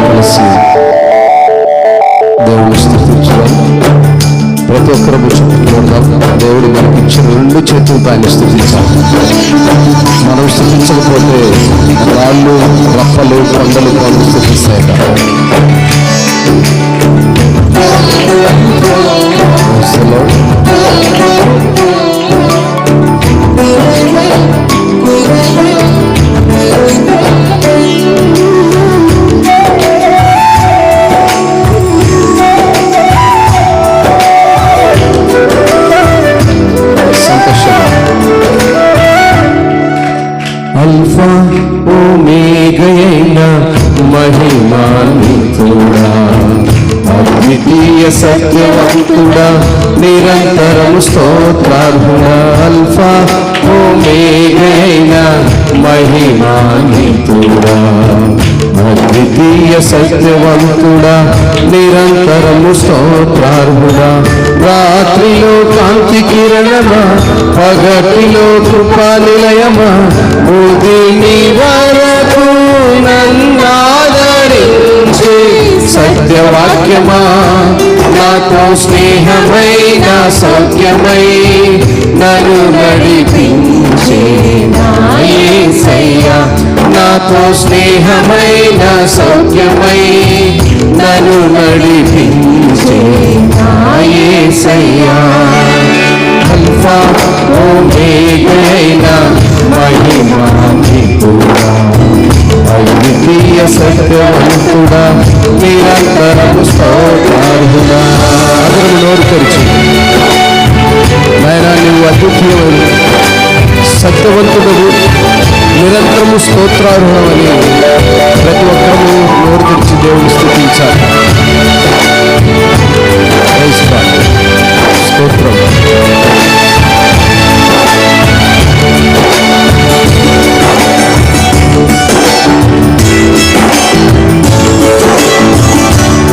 కలిసి దేవుని స్తుతించుదాం. ప్రతి ఒక్కరు చెప్పుకుందాం. దేవుడు మనకి ఇచ్చిన 2 చేతులతో ఆయన స్తుతించాలి. మనం స్తుతించకపోతే రాళ్ళు, రప్పలు, కొండలు మనం స్తుతిస్తాయి. అల్ఫా ఓమేగయైన మహిమాన్వితుడా, అద్వితీయ సత్యవంతుడా, నిరంతరము స్తోత్రార్హుడా. అల్ఫా ఓమేగయైన మహిమాన్వితుడా, అద్వితీయ సత్యవంతుడా, నిరంతరము స్తోత్రార్హుడా. రాత్రిలో కాంతి కిరణమా, పగటిలో కృపా నిలయమా, ఉదిని వరకు నన్నాదరించే సత్యవాక్యమా, నాతో స్నేహమైన సౌఖ్యమై నన్ను నడిపించే నా యేసయ్యా, నాతో స్నేహమైన సౌఖ్యమై నన్ను నడిపించే నా యేసయ్యా. అల్ఫా ఓమేగైన మహిమాన్వితుడా, అద్వితీయ సత్యవంతుడా, నిరంతరము స్తోత్రార్హుడా. అందరూ నోరు తెరిచి, నాయనా నీవు అద్వితీయుడు, సత్యవంతుడు, నిరంతరము స్తోత్రార్హుడమని ప్రతి ఒక్కరూ నోరు తెరిచి దేవుని స్తుతించాలి. స్తోత్రం.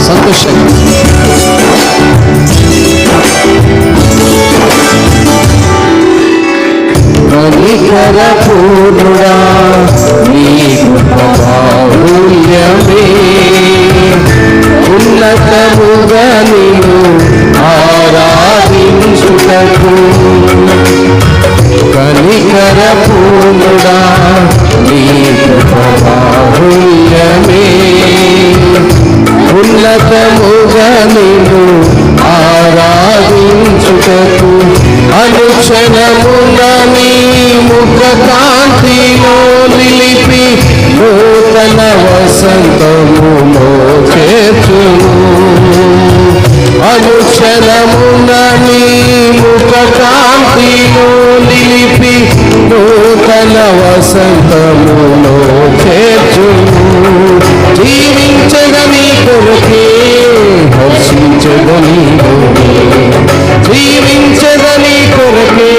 సంతోషం. కనికర పూర్ణుడా, నీ కృప బాహుల్యమే ఉన్నతముగా నిన్ను ఆరాధించుటకు. కనికర పూర్ణుడా, నీ కృప బాహుల్యమే ఉన్నతముగా నిన్ను ఆరాధించుటకు. అనుక్షణమున నీ ముఖ కాంతిలో నిలిపి నూతన వసంతములో చేర్చును. అనుక్షణమున నీ ముఖ కాంతిలో నిలిపి నూతన వసంతములో చేర్చును. జీవించగని కొరకే హర్షించగని కొరకే, జీవించగని కొరకే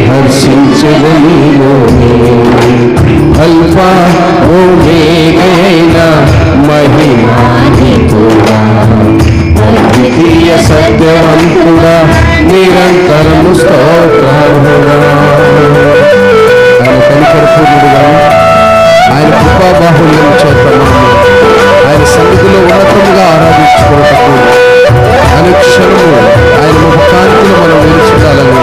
హర్షించగని కొరకే. అల్ఫా ఓమేగైన మహిమాన్వితుడా, అద్వితీయ సత్యవంతుడా, నిరంతరము స్తోత్రార్హుడా. ఆయన కనికరపూర్ణుడుగా, ఆయన కృపాబాహుల్యం చేత ఆయన సన్నిధిలో ఉన్నతముగా ఆరాధించుకోవటకు అనుక్షణము ఆయన ముఖకాంతిని మనం నిలిచిడాలని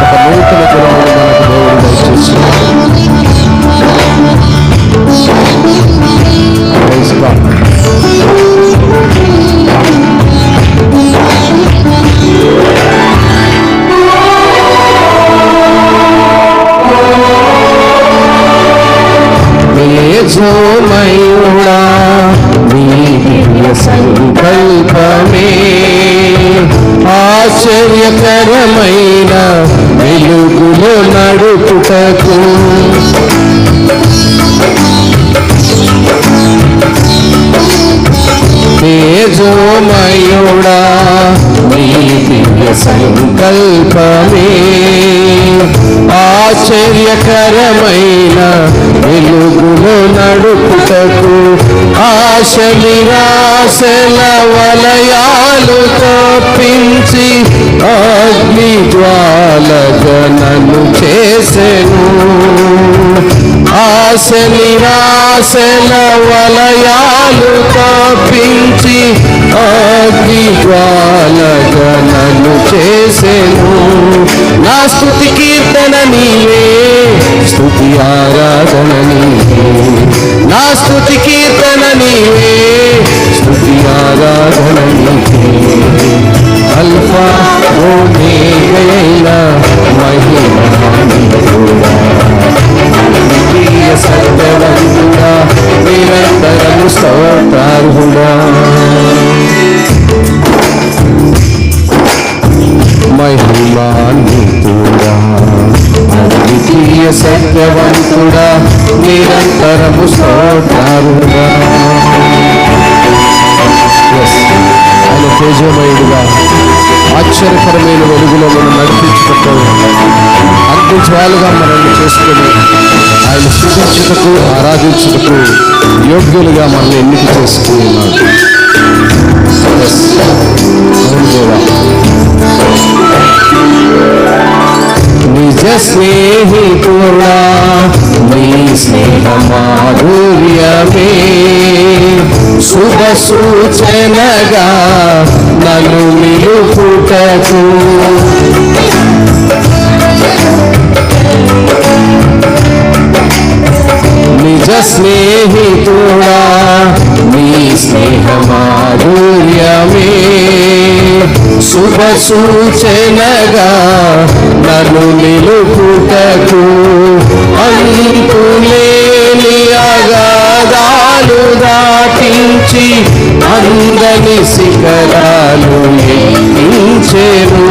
ఒక నూతన గుణమును మనకు దేవుడు దయచేస్తున్నాడు. తేజోమయుడా, నీ దివ్య సంకల్పమే ఆశ్చర్యకరమైన వెలుగులో నడుపుటకు. తేజోమయుడా, నీ దివ్య సంకల్పమే ఆశ్చర్యకరమైన వెలుగులో నడుపుటకు ఆశ నిరాశల వలయాలు తప్పించి అగ్ని జ్వాలగా నన్ను చేసెను. ఆశ నిరాశల వలయాలు తప్పించి అగ్ని జ్వాలగా నన్ను చేసెను. నా స్తుతి కీర్తన నీవే, స్తుతి ఆరాధన నీవే. నా స్తుతి కీర్తన నీవే, స్తుతి ఆరాధన నీవే. అల్ఫా ఓమేగా మహిమానితుడా, ప్రియ సత్యవంతుడా, నిరంతరము స్తోత్రార్హుడా. మహిమాన్వితుడా, అద్వితీయ సత్యవంతుడా, నిరంతరము స్తోత్రార్హుడా. ఆయన తేజోమయుడుగా ఆశ్చర్యకరమైన వెలుగులో మనం నడిపించుటకు అగ్ని జ్వాలుగా మనల్ని చేసుకుని ఆయన స్తుతించుటకు ఆరాధించుటకు యోగ్యులుగా మనల్ని ఎన్నిక చేసుకుని ఉన్నాడు. నిజ స్నేహితుడా, నీ స్నేహ మాధుర్యమే శుభ సూచనగా నన్ను నిలుపుటకు. నిజ స్నేహితుడా, నీ స్నేహ మాధుర్యమే శుభ సూచనగా నన్ను నిలుపుటకు. అంతులేని అగాధాలు దాటించి అందని శిఖరాలు ఎక్కించెను.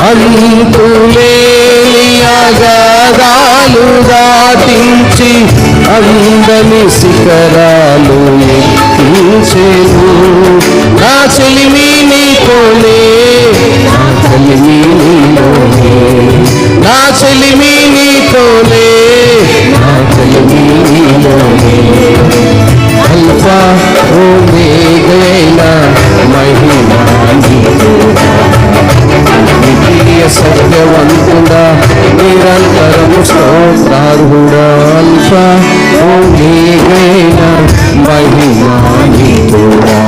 అంతులేని అగాధాలు దాటించి అందని శిఖరాలు ఎక్కించెను. నా చెలిమి నీతోనే, నా చెలిమి నీలోనే, నా చెలిమి నీతోనే, నా చెలిమి నీలోనే. అల్ఫా ఓమేగా మహిమాన్వితుడా, ద్వితీయ సత్యవంతుడా, నిరంతరము స్తోత్రార్హుడా. అల్ఫా ఓమేగా మహిమాన్వితుడా,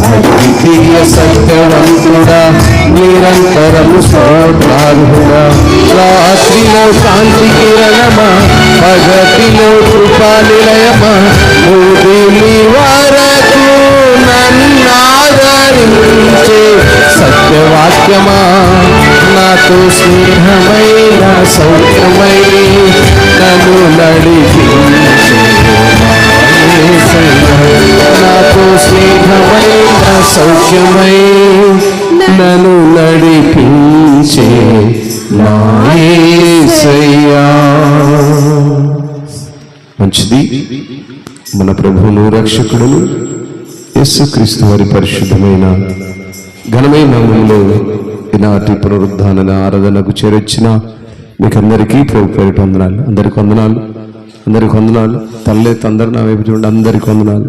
అద్వితీయ సత్యవంతుడా, నిరంతరము స్తోత్రార్హుడా. రాత్రిలో కాంతి కిరణమా, పగటిలో కృపా నిలయమా, ముదిమి వరకు నన్నాదరించే సత్యవాక్యమా, నాతో స్నేహమైన సౌఖ్యమై నన్ను నడిపించే నాతో స్నేహమైన సౌఖ్యమై నన్ను నడిపించే నా యేసయ్యా. మంచిది. మన ప్రభువును రక్షకుడును యేసుక్రీస్తు వారి పరిశుద్ధమైన ఘనమైన నామములో ఈనాటి పునరుద్ధాన ఆరాధనకు చేరొచ్చిన మీకందరికీ ప్రభు పేరిట వందనాలు. అందరికి వందనాలు, అందరికి వందనాలు. తల్లే అందరు నా వైపు చూడండి. అందరికి వందనాలు.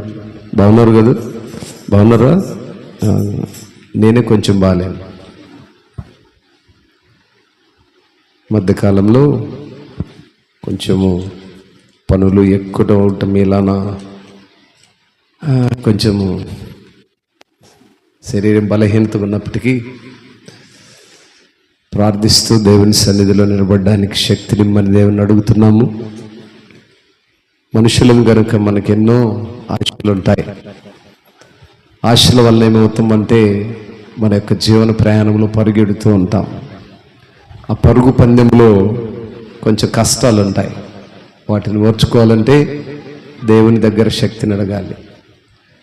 బాగున్నారు కదా? బాగున్నారా? నేనే కొంచెం బాగాలేను. మధ్యకాలంలో కొంచెము పనులు ఎక్కువ అవటం ఇలానా కొంచెము శరీరం బలహీనతగా ఉన్నప్పటికీ ప్రార్థిస్తూ దేవుని సన్నిధిలో నిలబడడానికి శక్తినిమ్మని దేవుని అడుగుతున్నాము. మనుషులం కనుక మనకెన్నో ఆశలు ఉంటాయి. ఆశల వల్ల ఏమవుతామంటే మన యొక్క జీవన ప్రయాణంలో పరుగెడుతూ ఉంటాం. ఆ పరుగు పందెంలో కొంచెం కష్టాలు ఉంటాయి. వాటిని ఓర్చుకోవాలంటే దేవుని దగ్గర శక్తిని అడగాలి.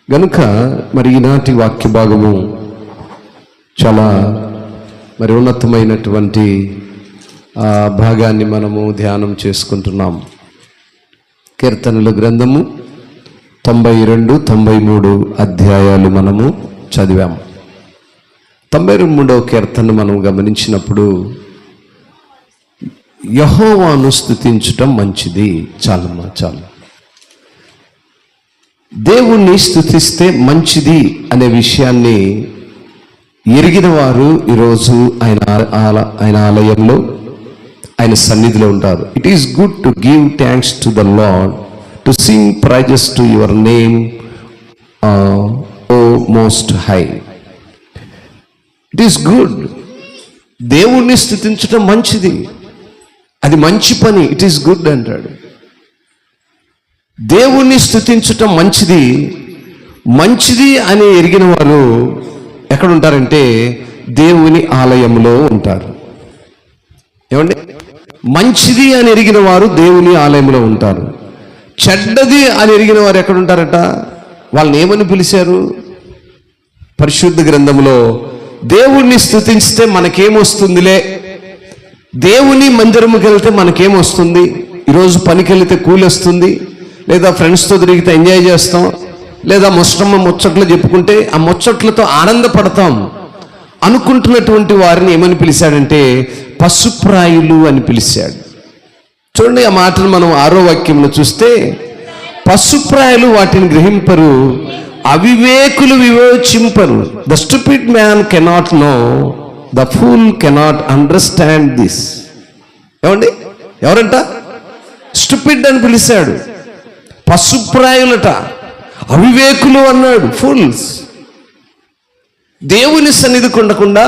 గనుక మరి ఈనాటి వాక్య భాగము చాలా మరి ఉన్నతమైనటువంటి ఆ భాగాన్ని మనము ధ్యానం చేసుకుంటున్నాం. కీర్తనల గ్రంథము 92, 93 అధ్యాయాలు మనము చదివాము. 93వ కీర్తన మనం గమనించినప్పుడు యెహోవాను స్తుతించటం మంచిది. చాలమ్మా, చాలు. దేవుణ్ణి స్తుతిస్తే మంచిది అనే విషయాన్ని ఎరిగిన వారు ఈరోజు ఆయన ఆలయంలో, ఆయన సన్నిధిలో ఉంటారు. It is good to give thanks to the Lord, to sing praises to your name O most high. It is good. దేవుణ్ణి స్తుతించడం మంచిది, అది మంచి పని. ఇట్ ఈస్ గుడ్ అంటాడు. దేవుణ్ణి స్తుతించటం మంచిది. మంచిది అని ఎరిగిన వారు ఎక్కడ ఉంటారంటే దేవుని ఆలయంలో ఉంటారు. ఏమండి? మంచిది అని ఎరిగిన వారు దేవుని ఆలయంలో ఉంటారు. చెడ్డది అని ఎరిగిన వారు ఎక్కడ ఉంటారట? వాళ్ళని ఏమని పిలిచారు? పరిశుద్ధ గ్రంథంలో దేవుణ్ణి స్తుతించితే మనకేమొస్తుందిలే, దేవుని మందిరముకి వెళ్తే మనకేమొస్తుంది, ఈరోజు పనికి వెళితే కూలి వస్తుంది, లేదా ఫ్రెండ్స్తో తిరిగితే ఎంజాయ్ చేస్తాం, లేదా ముచ్చట్లు చెప్పుకుంటే ఆ ముచ్చట్లతో ఆనందపడతాం అనుకుంటున్నటువంటి వారిని ఏమని పిలిచాడంటే పశుప్రాయులు అని పిలిచాడు. చూడండి, ఆ మాటను మనం 6వ వాక్యంలో చూస్తే, పశుప్రాయులు వాటిని గ్రహింపరు, అవివేకులు వివేచింపరు. The stupid man cannot know, the fool cannot understand this. ఏమండి? ఎవరంట? స్టూపిడ్ అని పిలిచాడు. పశుప్రాయులట, అవివేకులు అన్నాడు, ఫూల్స్. దేవుని సన్నిధికి ఉండకుండా,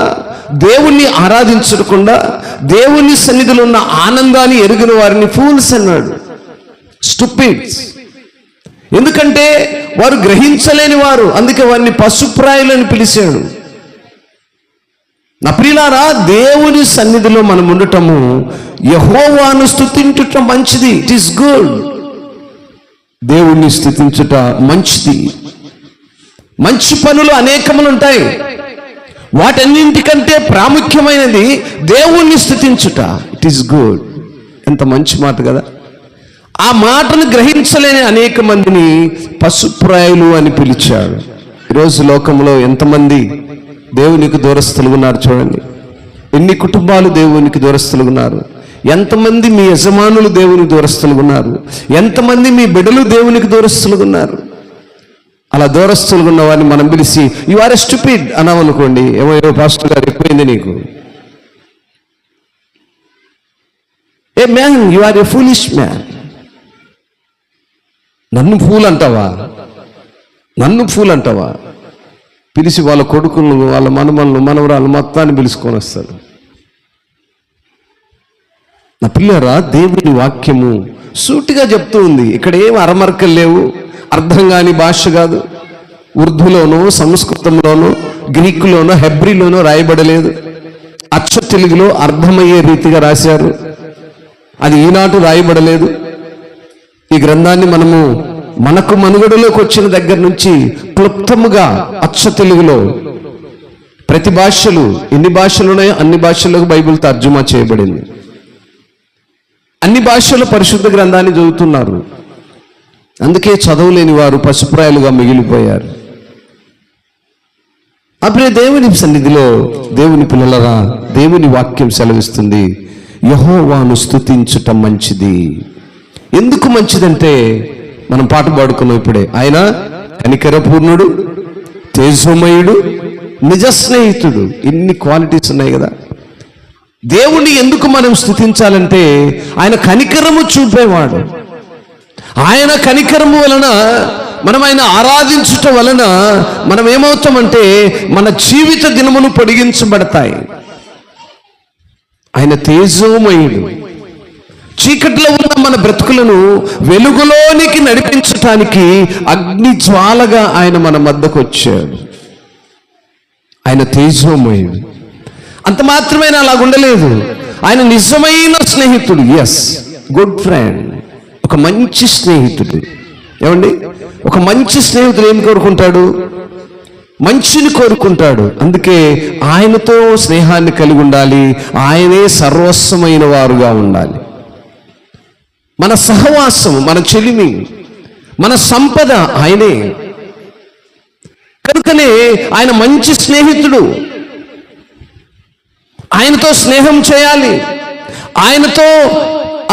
దేవుణ్ణి ఆరాధించకుండా, దేవుని సన్నిధిలో ఉన్న ఆనందాన్ని ఎరిగిన వారిని ఫూల్స్ అన్నాడు, స్టూపిడ్స్. ఎందుకంటే వారు గ్రహించలేని వారు, అందుకే వారిని పశుప్రాయులు అని పిలిచాడు. నా ప్రియులారా, దేవుని సన్నిధిలో మనం ఉండటము, యెహోవాను స్తుతించటం మంచిది. It is good. దేవుణ్ణి స్తుతించుట మంచిది. మంచి పనులు అనేకములు ఉంటాయి, వాటన్నింటికంటే ప్రాముఖ్యమైనది దేవుణ్ణి స్తుతించుట. It is good. ఎంత మంచి మాట కదా. ఆ మాటను గ్రహించలేని అనేక మందిని పశుప్రాయులు అని పిలిచాడు. ఈరోజు లోకంలో ఎంతమంది దేవునికి దూరస్తులుగా ఉన్నారు చూడండి. ఎన్ని కుటుంబాలు దేవునికి దూరస్తులుగా ఉన్నారు. ఎంతమంది మీ యజమానులు దేవునికి దూరస్తులుగా ఉన్నారు. ఎంతమంది మీ బిడ్డలు దేవునికి దూరస్తులుగా ఉన్నారు. అలా దూరస్తులుగా ఉన్న వారిని మనం పిలిచి యు ఆర్ ఎ స్టూపిడ్ అన్నామనుకోండి, ఏమో పాస్టర్ గారు ఎక్కువైంది నీకు. ఏ man, you are a foolish man. నన్ను ఫూల్ అంటావా? నన్ను ఫూల్ అంటావా? పిలిచి వాళ్ళ కొడుకులను, వాళ్ళ మనమలను, మనవరాలు మొత్తాన్ని పిలుచుకొని వస్తారు. నా పిల్లరా, దేవుని వాక్యము సూటిగా చెప్తూ ఉంది. ఇక్కడ ఏం అరమరకలు లేవు, అర్థం కాని భాష కాదు. ఉర్దూలోనో, సంస్కృతంలోనో, గ్రీకులోనో, హెబ్రీలోనో రాయబడలేదు. అచ్చ తెలుగులో అర్థమయ్యే రీతిగా రాశారు. అది ఈనాటు రాయబడలేదు. ఈ గ్రంథాన్ని మనకు మనుగడలోకి వచ్చిన దగ్గర నుంచి క్లుప్తముగా అచ్చ తెలుగులో ప్రతి భాషలు, ఎన్ని భాషలు ఉన్నాయో అన్ని భాషలకు బైబిల్ తర్జుమా చేయబడింది. అన్ని భాషల పరిశుద్ధ గ్రంథాన్ని చదువుతున్నారు. అందుకే చదవలేని వారు పశుప్రాయులుగా మిగిలిపోయారు. అప్పుడే దేవుని సన్నిధిలో, దేవుని పిల్లలరా, దేవుని వాక్యం సెలవిస్తుంది, యెహోవాను స్తుతించటం మంచిది. ఎందుకు మంచిదంటే, మనం పాట పాడుకున్నాం ఇప్పుడే, ఆయన కనికరపూర్ణుడు, తేజోమయుడు, నిజ స్నేహితుడు. ఇన్ని క్వాలిటీస్ ఉన్నాయి కదా. దేవుణ్ణి ఎందుకు మనం స్తుతించాలంటే, ఆయన కనికరము చూపేవాడు. ఆయన కనికరము వలన మనం ఆయన ఆరాధించటం వలన మనం ఏమవుతామంటే మన జీవిత దినములు పొడిగించబడతాయి. ఆయన తేజోమయుడు. చీకట్లో ఉన్న మన బ్రతుకులను వెలుగులోనికి నడిపించటానికి అగ్ని జ్వాలగా ఆయన మన మధ్యకు వచ్చాడు. ఆయన తేజోమయుడు. అంత మాత్రమే అలాగుండలేదు, ఆయన నిజమైన స్నేహితుడు. Yes, good friend. ఒక మంచి స్నేహితుడు. ఏమండి? ఒక మంచి స్నేహితుడు ఏం కోరుకుంటాడు? మంచిని కోరుకుంటాడు. అందుకే ఆయనతో స్నేహాన్ని కలిగి ఉండాలి. ఆయనే సర్వస్వమైన వారుగా ఉండాలి. మన సహవాసం, మన చెలిమి, మన సంపద ఆయనే. కనుకనే ఆయన మంచి స్నేహితుడు. ఆయనతో స్నేహం చేయాలి. ఆయనతో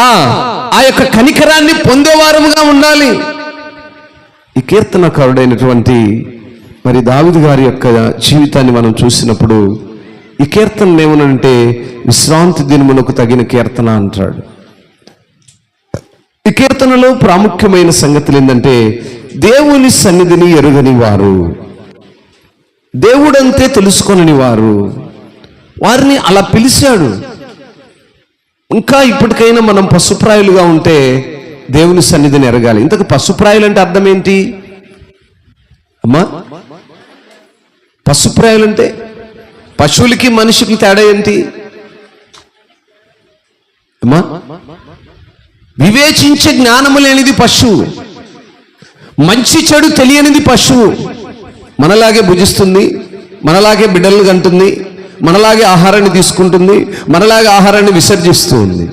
ఆ యొక్క కనికరాన్ని పొందేవారముగా ఉండాలి. ఈ కీర్తనకారుడైనటువంటి మరి దావీదు గారి యొక్క జీవితాన్ని మనం చూసినప్పుడు ఈ కీర్తనలు ఏమనంటే విశ్రాంతి దినమునకు తగిన కీర్తన అంటాడు. ఈ కీర్తనలో ప్రాముఖ్యమైన సంగతులు ఏంటంటే దేవుని సన్నిధిని ఎరుగని వారు, దేవుడంతే తెలుసుకొనని వారు, వారిని అలా పిలిచాడు. ఇంకా ఇప్పటికైనా మనం పశుప్రాయులుగా ఉంటే దేవుని సన్నిధిని ఎరగాలి. ఇంతకు పశుప్రాయులు అంటే అర్థం ఏంటి అమ్మా? పశుప్రాయులు అంటే పశువులకి మనిషికి తేడా ఏంటి అమ్మా? వివేచించే జ్ఞానము లేనిది పశువు, మంచి చెడు తెలియనిది పశువు. మనలాగే భుజిస్తుంది, మనలాగే బిడ్డలు కంటుంది, మనలాగే ఆహారాన్ని తీసుకుంటుంది, మనలాగే ఆహారాన్ని విసర్జిస్తూ ఉంది.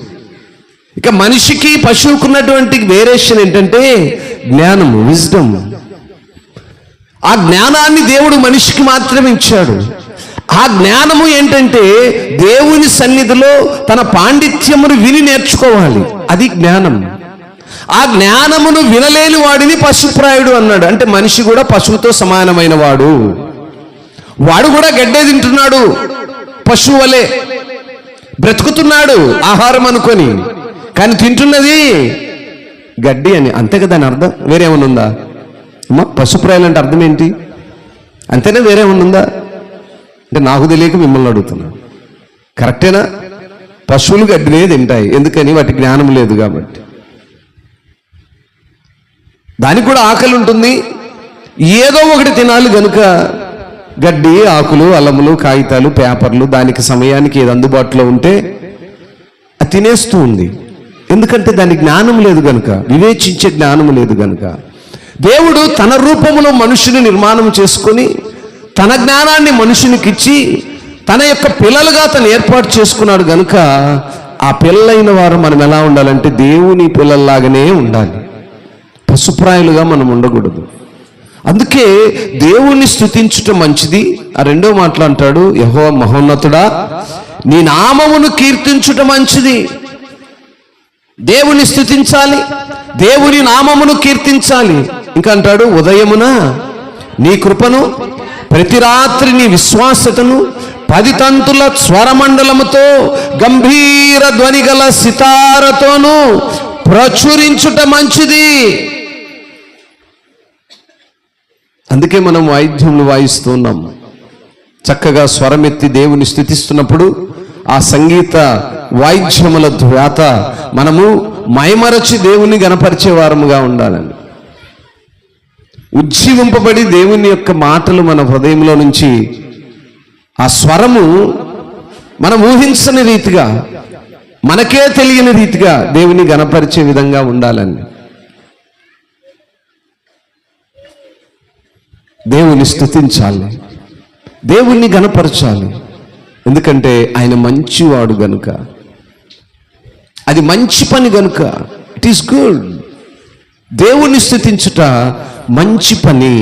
ఇక మనిషికి పశువుకున్నటువంటి వేరియేషన్ ఏంటంటే జ్ఞానము, విజ్డమ్. ఆ జ్ఞానాన్ని దేవుడు మనిషికి మాత్రమే ఇచ్చాడు. ఆ జ్ఞానము ఏంటంటే దేవుని సన్నిధిలో తన పాండిత్యమును విని నేర్చుకోవాలి, అది జ్ఞానం. ఆ జ్ఞానమును వినలేని వాడిని పశుప్రాయుడు అన్నాడు. అంటే మనిషి కూడా పశువుతో సమానమైన వాడు. వాడు కూడా గడ్డే తింటున్నాడు, పశువు వలె బ్రతుకుతున్నాడు ఆహారం అనుకొని, కానీ తింటున్నది గడ్డి అని. అంతే కదా దాని అర్థం? వేరేమన్నా ఉందా అమ్మా? పశుప్రాయులు అంటే అర్థం ఏంటి? అంతేనా? వేరేమన్నా ఉందా అంటే నాకు తెలియక మిమ్మల్ని అడుగుతున్నా. కరెక్టేనా? పశువులు గడ్డినే తింటాయి, ఎందుకని? వాటి జ్ఞానం లేదు కాబట్టి. దానికి కూడా ఆకలి ఉంటుంది, ఏదో ఒకటి తినాలి గనుక గడ్డి, ఆకులు, అల్లములు, కాగితాలు, పేపర్లు, దానికి సమయానికి ఏది అందుబాటులో ఉంటే అది తినేస్తూ ఉంది. ఎందుకంటే దానికి జ్ఞానం లేదు గనుక, వివేచించే జ్ఞానం లేదు గనుక. దేవుడు తన రూపములో మనుషుని నిర్మాణం చేసుకొని తన జ్ఞానాన్ని మనుషునికి ఇచ్చి తన యొక్క పిల్లలుగా తను ఏర్పాటు చేసుకున్నాడు గనుక ఆ పిల్లలైన వారు మనం ఎలా ఉండాలంటే దేవుని పిల్లల్లాగానే ఉండాలి, పశుప్రాయులుగా మనం ఉండకూడదు. అందుకే దేవుణ్ణి స్తుతించటం మంచిది. ఆ రెండో మాటలు అంటాడు, యెహోవా మహోన్నతుడా నీ నామమును కీర్తించుట మంచిది. దేవుని స్తుతించాలి, దేవుని నామమును కీర్తించాలి. ఇంకా అంటాడు, ఉదయమున నీ కృపను, ప్రతి రాత్రి నీ విశ్వాసతను 10 తంతుల స్వరమండలముతో గంభీర ధ్వని గల సితారతోను ప్రచురించుట మంచిది. అందుకే మనం వాయిద్యములు వాయిస్తున్నాం. చక్కగా స్వరమెత్తి దేవుని స్తుతిస్తున్నప్పుడు ఆ సంగీత వాయిద్యముల ధ్యాత మనము మైమరచి దేవుని గణపరిచే వారముగా ఉండాలని, ఉజ్జీవింపబడి దేవుని యొక్క మాటలు మన హృదయంలో నుంచి ఆ స్వరము మనం ఊహించని రీతిగా, మనకే తెలియని రీతిగా దేవుని గణపరిచే విధంగా ఉండాలని. దేవుని స్తుతించాలి, దేవుణ్ణి గణపరచాలి. ఎందుకంటే ఆయన మంచివాడు గనుక, అది మంచి పని గనుక. It is good. దేవుణ్ణి స్తుతించుట మంచి పని,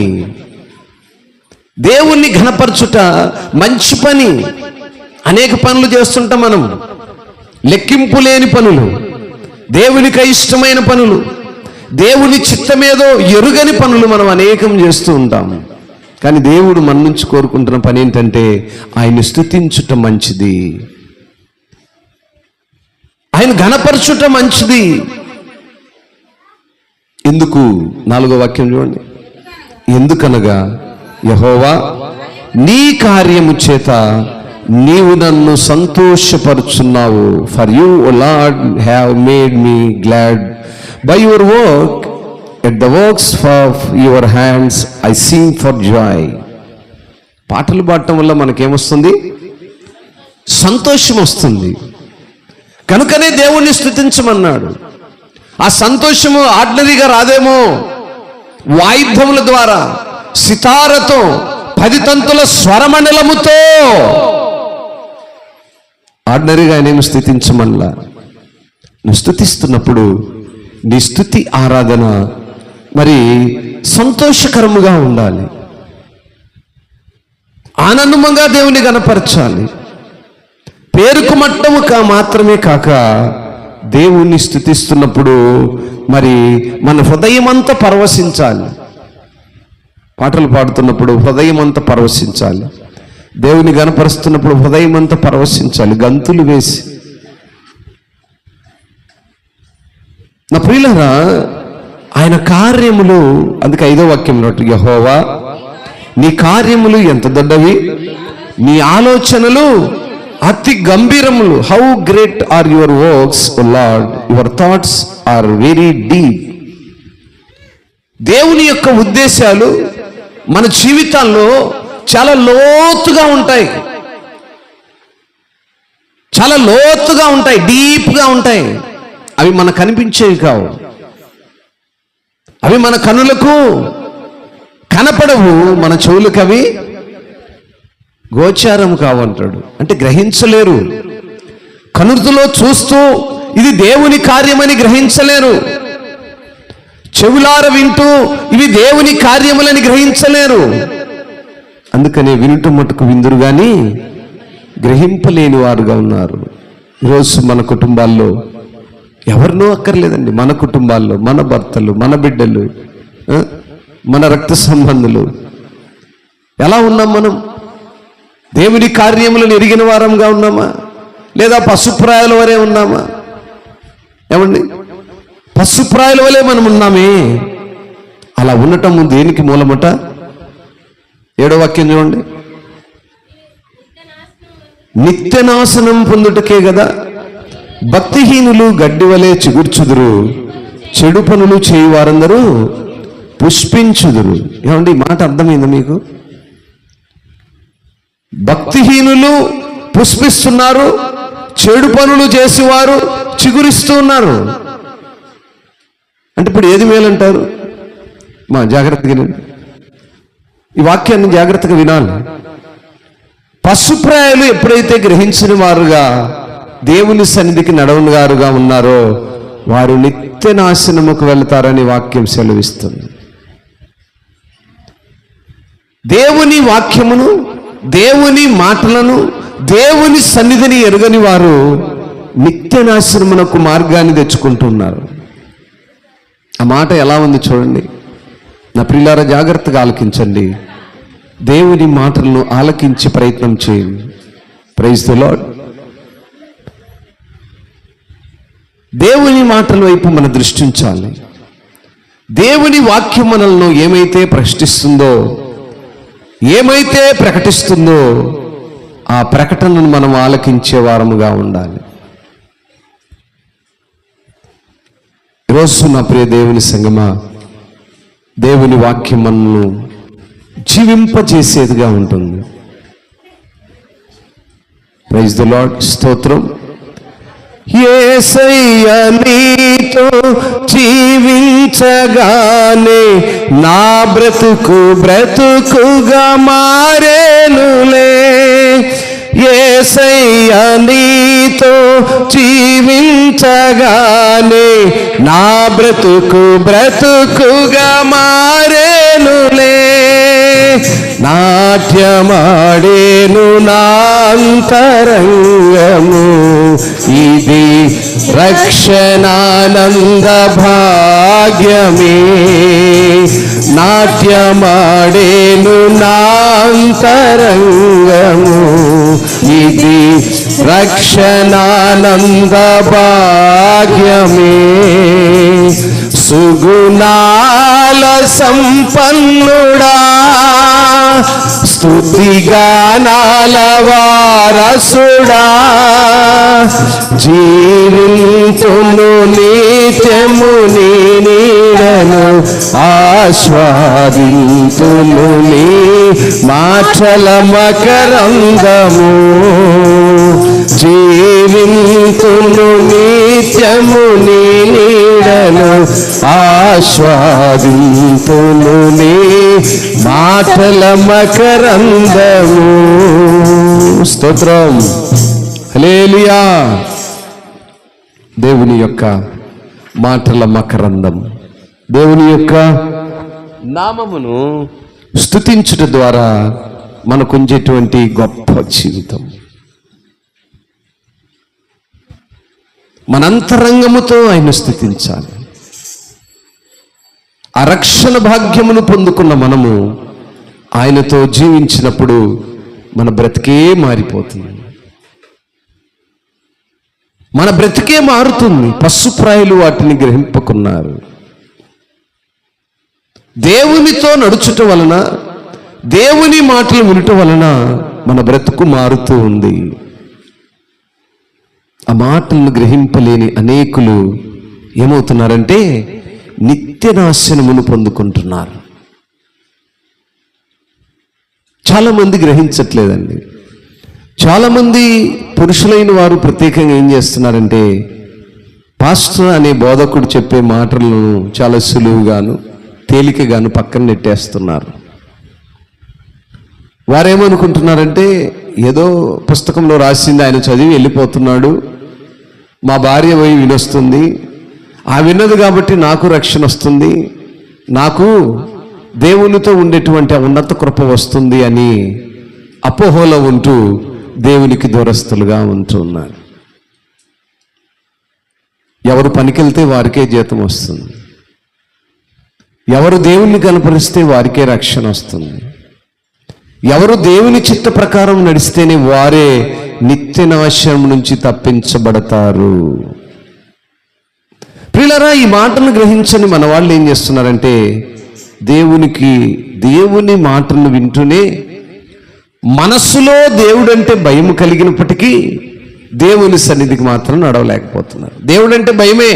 దేవుణ్ణి ఘనపరచుట మంచి పని. అనేక పనులు చేస్తుంటాం మనం, లెక్కింపు లేని పనులు, దేవునికి ఇష్టమైన పనులు, దేవుని చిత్తమేదో ఎరుగని పనులు మనం అనేకం చేస్తూ ఉంటాం. కానీ దేవుడు మన నుంచి కోరుకుంటున్న పని ఏంటంటే ఆయన్ని స్తుతించుట మంచిది, ఆయన ఘనపరచుట మంచిది. ఎందుకు? 4వ వాక్యం చూడండి. ఎందుకనగా యెహోవా నీ కార్యము చేత నీవు నన్ను సంతోషపరుచున్నావు. For you O Lord have made me glad by your work, at the works of your hands I sing for joy. పాటలు పాడటం వల్ల మనకేమొస్తుంది? సంతోషం వస్తుంది. కనుకనే దేవుణ్ణి స్తుతించమన్నాడు. ఆ సంతోషము ఆర్డినరీగా రాదేమో, వాయిద్యముల ద్వారా, సితారతో, 10 తంతుల స్వరమండలముతో. ఆర్డినరీగా ఆయనేమి స్తుతించమల్లా. నువ్వు స్తుతిస్తున్నప్పుడు నీ స్తుతి ఆరాధన మరి సంతోషకరముగా ఉండాలి, ఆనందంగా దేవుని గణపరచాలి. పేరుకు మట్టము మాత్రమే కాక దేవుణ్ణి స్తుతిస్తున్నప్పుడు మరి మన హృదయం అంతా పరవశించాలి. పాటలు పాడుతున్నప్పుడు హృదయం అంతా పరవశించాలి. దేవుని గణపరుస్తున్నప్పుడు హృదయం అంతా పరవశించాలి, గంతులు వేసి. నా ప్రియులారా, ఆయన కార్యములు, అందుకే 5వ వాక్యంలో యెహోవా నీ కార్యములు ఎంత దొడ్డవి, నీ ఆలోచనలు అతి గంభీరములు. How great are your works O Lord, your thoughts are very deep. దేవుని యొక్క ఉద్దేశాలు మన జీవితాల్లో చాలా లోతుగా ఉంటాయి, చాలా లోతుగా ఉంటాయి, డీప్గా ఉంటాయి. అవి మనకు కనిపించేవి కావు, అవి మన కనులకు కనపడవు, మన చెవులకు అవి గోచారం కావంటాడు. అంటే గ్రహించలేరు, కనుర్తులో చూస్తూ ఇది దేవుని కార్యమని గ్రహించలేరు, చెవులార వింటూ ఇవి దేవుని కార్యములని గ్రహించలేరు. అందుకనే వినుట మటుకు విందురు కానీ గ్రహింపలేని వారుగా ఉన్నారు. ఈరోజు మన కుటుంబాల్లో ఎవరినో అక్కర్లేదండి, మన కుటుంబాల్లో మన భర్తలు, మన బిడ్డలు, మన రక్త సంబంధులు ఎలా ఉన్నాం మనం? దేవుని కార్యములను ఎరిగిన వారంగా ఉన్నామా, లేదా పశుప్రాయాల వరే ఉన్నామా? ఏమండి, పశుప్రాయాల వలె మనం ఉన్నామే. అలా ఉండటం దేనికి మూలమట? 7వ వాక్యం చూడండి. నిత్యనాశనం పొందుటకే కదా భక్తిహీనులు గడ్డి వలె చిగుర్చుదురు, చెడు పనులు చేయి వారందరూ పుష్పించుదురు. ఏమండి, ఈ మాట అర్థమైందా మీకు? భక్తిహీనులు పుష్పిస్తున్నారు, చెడు పనులు చేసేవారు చిగురిస్తూ ఉన్నారు. అంటే ఇప్పుడు ఏది మేలంటారు? జాగ్రత్తగా ఈ వాక్యాన్ని జాగ్రత్తగా వినాలి. పశుప్రాయాలు ఎప్పుడైతే గ్రహించిన వారుగా దేవుని సన్నిధికి నడవనుగారుగా ఉన్నారో వారు నిత్య నాశనముకు వెళ్తారని వాక్యం సెలవిస్తుంది. దేవుని వాక్యమును, దేవుని మాటలను, దేవుని సన్నిధిని ఎరుగని వారు నిత్య నాశనమునకు మార్గాన్ని తెచ్చుకుంటున్నారు. ఆ మాట ఎలా ఉంది చూడండి. నా ప్రియులారా, జాగ్రత్తగా ఆలకించండి. దేవుని మాటలను ఆలకించి ప్రయత్నం చేయండి. Praise the Lord. దేవుని మాటల వైపు మన దృష్టి ఉంచాలి. దేవుని వాక్యం మనల్ని ఏమైతే ప్రశ్నిస్తుందో, ఏమైతే ప్రకటిస్తుందో ఆ ప్రకటనను మనం ఆలకించే వారముగా ఉండాలి. ఈరోజు నా ప్రియ దేవుని సంగమా, దేవుని వాక్యం మనల్ని జీవింపజేసేదిగా ఉంటుంది. Praise the Lord. స్తోత్రం. యేసయ్య నీతో జీవించగానే నా బ్రతుకు బ్రతుకుగా మారేనులే. యేసయ్య నీతో జీవించగానే నా బ్రతుకు బ్రతుకుగా మారేనులే. నాట్యమాడేను నా అంతరంగము, ఇది రక్షణానంద భాగ్యమే. నాట్యమాడేను నా అంతరంగము, ఇది రక్షణానంద భాగ్యమే. సుగుణాల సంపన్నుడా, స్తుతిగానాల వారసుడా, జీవింతును నిత్యము నీ నీడను, ఆస్వాదింతును నీ మాటల మకరందము. జీవింతును నిత్యము నీ నీడను, ఆస్వాదింతును నీ మాటల మకరందము. స్తోత్రం. హల్లెలూయా. దేవుని యొక్క మాటల మకరందం, దేవుని యొక్క నామమును స్తుతించుట ద్వారా మనకుంచేటువంటి గొప్ప జీవితం. మన అంతరంగముతో ఆయన స్తుతించాలి. ఆ రక్షణ భాగ్యమును పొందుకున్న మనము ఆయనతో జీవించినప్పుడు మన బ్రతికే మారిపోతుంది. మన బ్రతికే మారుతుంది. పశుప్రాయులు వాటిని గ్రహింపకున్నారు. దేవునితో నడుచుట వలన, దేవుని మాటలు వినటం వలన మన బ్రతుకు మారుతూ ఉంది. ఆ మాటలను గ్రహింపలేని అనేకులు ఏమవుతున్నారంటే నిత్య నాశనమును పొందుకుంటున్నారు. చాలామంది గ్రహించట్లేదండి. చాలామంది పురుషులైన వారు ప్రత్యేకంగా ఏం చేస్తున్నారంటే పాస్టర్ అనే బోధకుడు చెప్పే మాటలను చాలా సులువుగాను తేలికగాను పక్కన నెట్టేస్తున్నారు. వారేమనుకుంటున్నారంటే ఏదో పుస్తకంలో రాసింది ఆయన చదివి వెళ్ళిపోతున్నాడు, మా భార్య పోయి వినొస్తుంది, ఆ విన్నది కాబట్టి నాకు రక్షణ వస్తుంది, నాకు దేవునితో ఉండేటువంటి ఉన్నత కృప వస్తుంది అని అపోహలో ఉంటూ దేవునికి దూరస్తులుగా ఉంటున్నారు. ఎవరు పనికెళ్తే వారికే జీతం వస్తుంది, ఎవరు దేవుణ్ణి కనపరిస్తే వారికే రక్షణ వస్తుంది, ఎవరు దేవుని చిత్త ప్రకారం నడిస్తేనే వారే నిత్య నాశనం నుంచి తప్పించబడతారు. ప్రియులారా, ఈ మాటను గ్రహించని మన వాళ్ళు ఏం చేస్తున్నారంటే దేవుని మాటలను వింటూనే మనస్సులో దేవుడంటే భయం కలిగినప్పటికీ దేవుని సన్నిధికి మాత్రం నడవలేకపోతున్నారు. దేవుడంటే భయమే,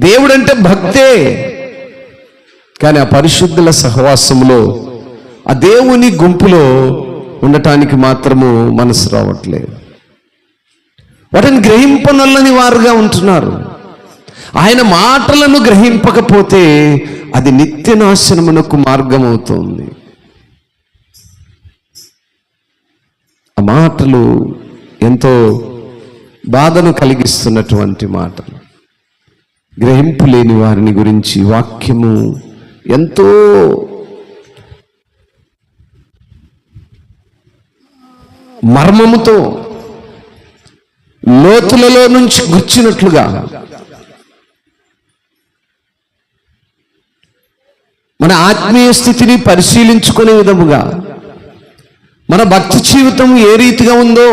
దేవుడంటే భక్తే, కానీ ఆ పరిశుద్ధుల సహవాసంలో ఆ దేవుని గుంపులో ఉండటానికి మాత్రము మనసు రావట్లేదు. వాటిని గ్రహింపనొల్లని వారుగా ఉంటున్నారు. ఆయన మాటలను గ్రహింపకపోతే అది నిత్య నాశనమునకు మార్గం అవుతుంది. ఆ మాటలు ఎంతో బాధను కలిగిస్తున్నటువంటి మాటలు. గ్రహింపు లేని వారిని గురించి వాక్యము ఎంతో మర్మముతో లోతులలో నుంచి గుచ్చినట్లుగా మన ఆత్మీయ స్థితిని పరిశీలించుకునే విధముగా, మన భక్తి జీవితం ఏ రీతిగా ఉందో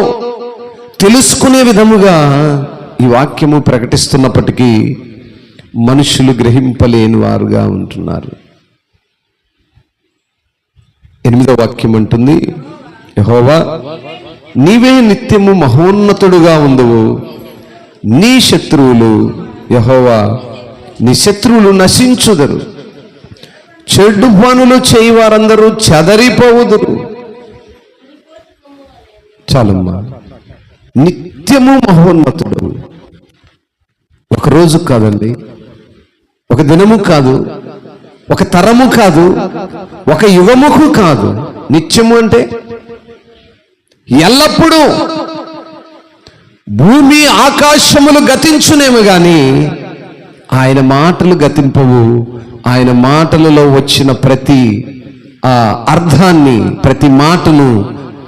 తెలుసుకునే విధముగా ఈ వాక్యము ప్రకటిస్తున్నప్పటికీ మనుషులు గ్రహింపలేని వారుగా ఉంటున్నారు. 8వ వాక్యం అంటుంది, యెహోవా నీవే నిత్యము మహోన్నతుడుగా ఉందువు, నీ శత్రువులు యెహోవా నీ శత్రువులు నశించుదరు, చెడ్డు పనులు చేయి వారందరూ చెదరిపోవుదురు. చాలమ్మా, నిత్యము మహోన్నతుడు. ఒక రోజు కాదండి, ఒక దినము కాదు, ఒక తరము కాదు, ఒక యుగముకు కాదు. నిత్యము అంటే ఎల్లప్పుడూ. భూమి ఆకాశములు గతించునేమో గాని ఆయన మాటలు గతింపవు. ఆయన మాటలలో వచ్చిన ప్రతి అర్థాన్ని, ప్రతి మాటను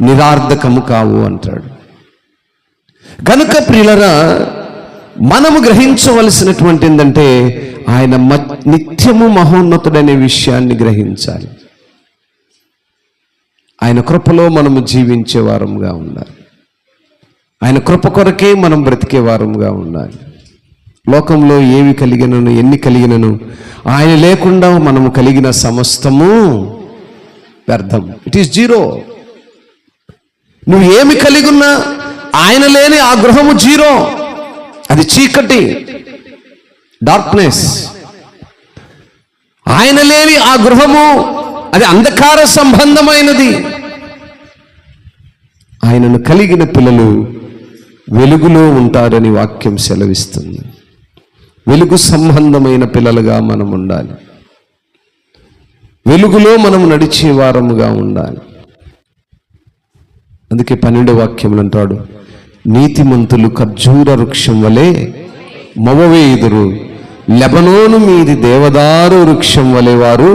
నిరార్థకము కావు అంటాడు. కనుక ప్రియులరా, మనము గ్రహించవలసినటువంటి ఏంటంటే ఆయన నిత్యము మహోన్నతుడనే విషయాన్ని గ్రహించాలి. ఆయన కృపలో మనము జీవించే వారముగా ఉండాలి. ఆయన కృప కొరకే మనం బ్రతికే వారముగా ఉండాలి. లోకంలో ఏవి కలిగినను, ఎన్ని కలిగినను ఆయన లేకుండా మనము కలిగిన సమస్తము వ్యర్థం. It is zero. నువ్వు ఏమి కలిగి ఉన్నా ఆయన లేని ఆ గృహము జీరో. అది చీకటి, డార్క్నెస్. ఆయన లేని ఆ గృహము అది అంధకార సంబంధమైనది. ఆయనను కలిగిన పిల్లలు వెలుగులో ఉంటారని వాక్యం సెలవిస్తుంది. వెలుగు సంబంధమైన పిల్లలుగా మనం ఉండాలి. వెలుగులో మనం నడిచే వారముగా ఉండాలి. అందుకే 12వ వాక్యములు అంటాడు, నీతిమంతులు ఖర్జూర వృక్షం వలె మొవవేయుదురు, లెబనోను మీది దేవదారు వృక్షం వలె వారు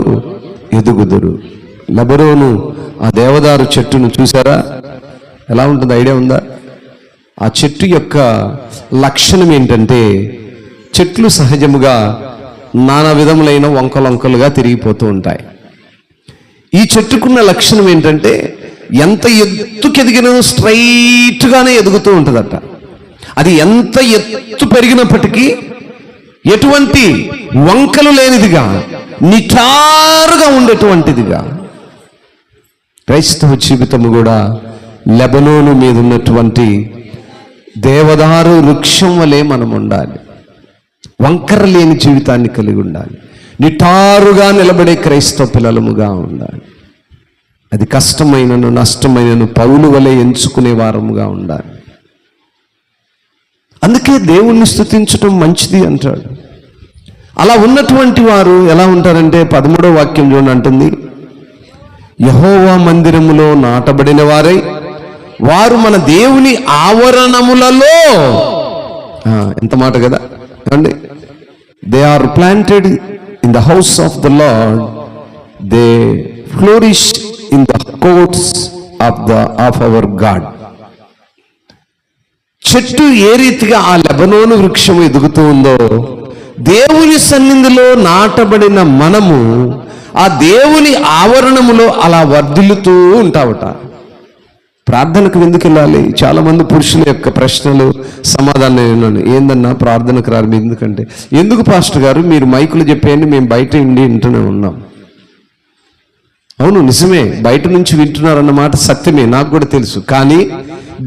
ఎదుగుదురు. లెబనోను ఆ దేవదారు చెట్టును చూసారా? ఎలా ఉంటుంది? ఐడియా ఉందా? ఆ చెట్టు యొక్క లక్షణం ఏంటంటే, చెట్లు సహజముగా నానా విధములైన వంకలుగా తిరిగిపోతూ ఉంటాయి. ఈ చెట్టుకున్న లక్షణం ఏంటంటే, ఎంత ఎత్తుకెదిగినా స్ట్రైట్గానే ఎదుగుతూ ఉంటుందట. అది ఎంత ఎత్తు పెరిగినప్పటికీ ఎటువంటి వంకలు లేనిదిగా, నిటారుగా ఉండేటువంటిదిగా. క్రైస్తవ జీవితము కూడా లెబనోను మీద ఉన్నటువంటి దేవదారు వృక్షం వలె మనం ఉండాలి. వంకర లేని జీవితాన్ని కలిగి ఉండాలి. నిటారుగా నిలబడే క్రైస్తవ పిల్లలముగా ఉండాలి. అది కష్టమైనను నష్టమైనను పౌలు వలె ఎంచుకునే వారముగా ఉండాలి. అందుకే దేవుణ్ణి స్తుతించడం మంచిది అంటాడు. అలా ఉన్నటువంటి వారు ఎలా ఉంటారంటే, 13వ వాక్యం చూడండి అంటుంది, యెహోవా మందిరములో నాటబడిన వారై వారు మన దేవుని ఆవరణములలో, ఎంత మాట కదా అండి, they are planted in the house of the Lord, they flourish in the courts of our God. చెట్టు ఏ రీతిగా ఆ లెబనోను వృక్షం ఎదుగుతూ ఉందో, దేవుని సన్నిధిలో నాటబడిన మనము ఆ దేవుని ఆవరణములో అలా వర్ధిల్లుతూ ఉంటావట. ప్రార్థనకు ఎందుకు వెళ్ళాలి? చాలా మంది పురుషుల యొక్క ప్రశ్నలు సమాధానం ఏందన్నా ప్రార్థనకు రారు ఎందుకంటే, ఎందుకు పాస్టర్ గారు మీరు మైకులు చెప్పేయండి, మేము బయట వింటూనే ఉన్నాం. అవును, నిజమే, బయట నుంచి వింటున్నారన్నమాట సత్యమే, నాకు కూడా తెలుసు. కానీ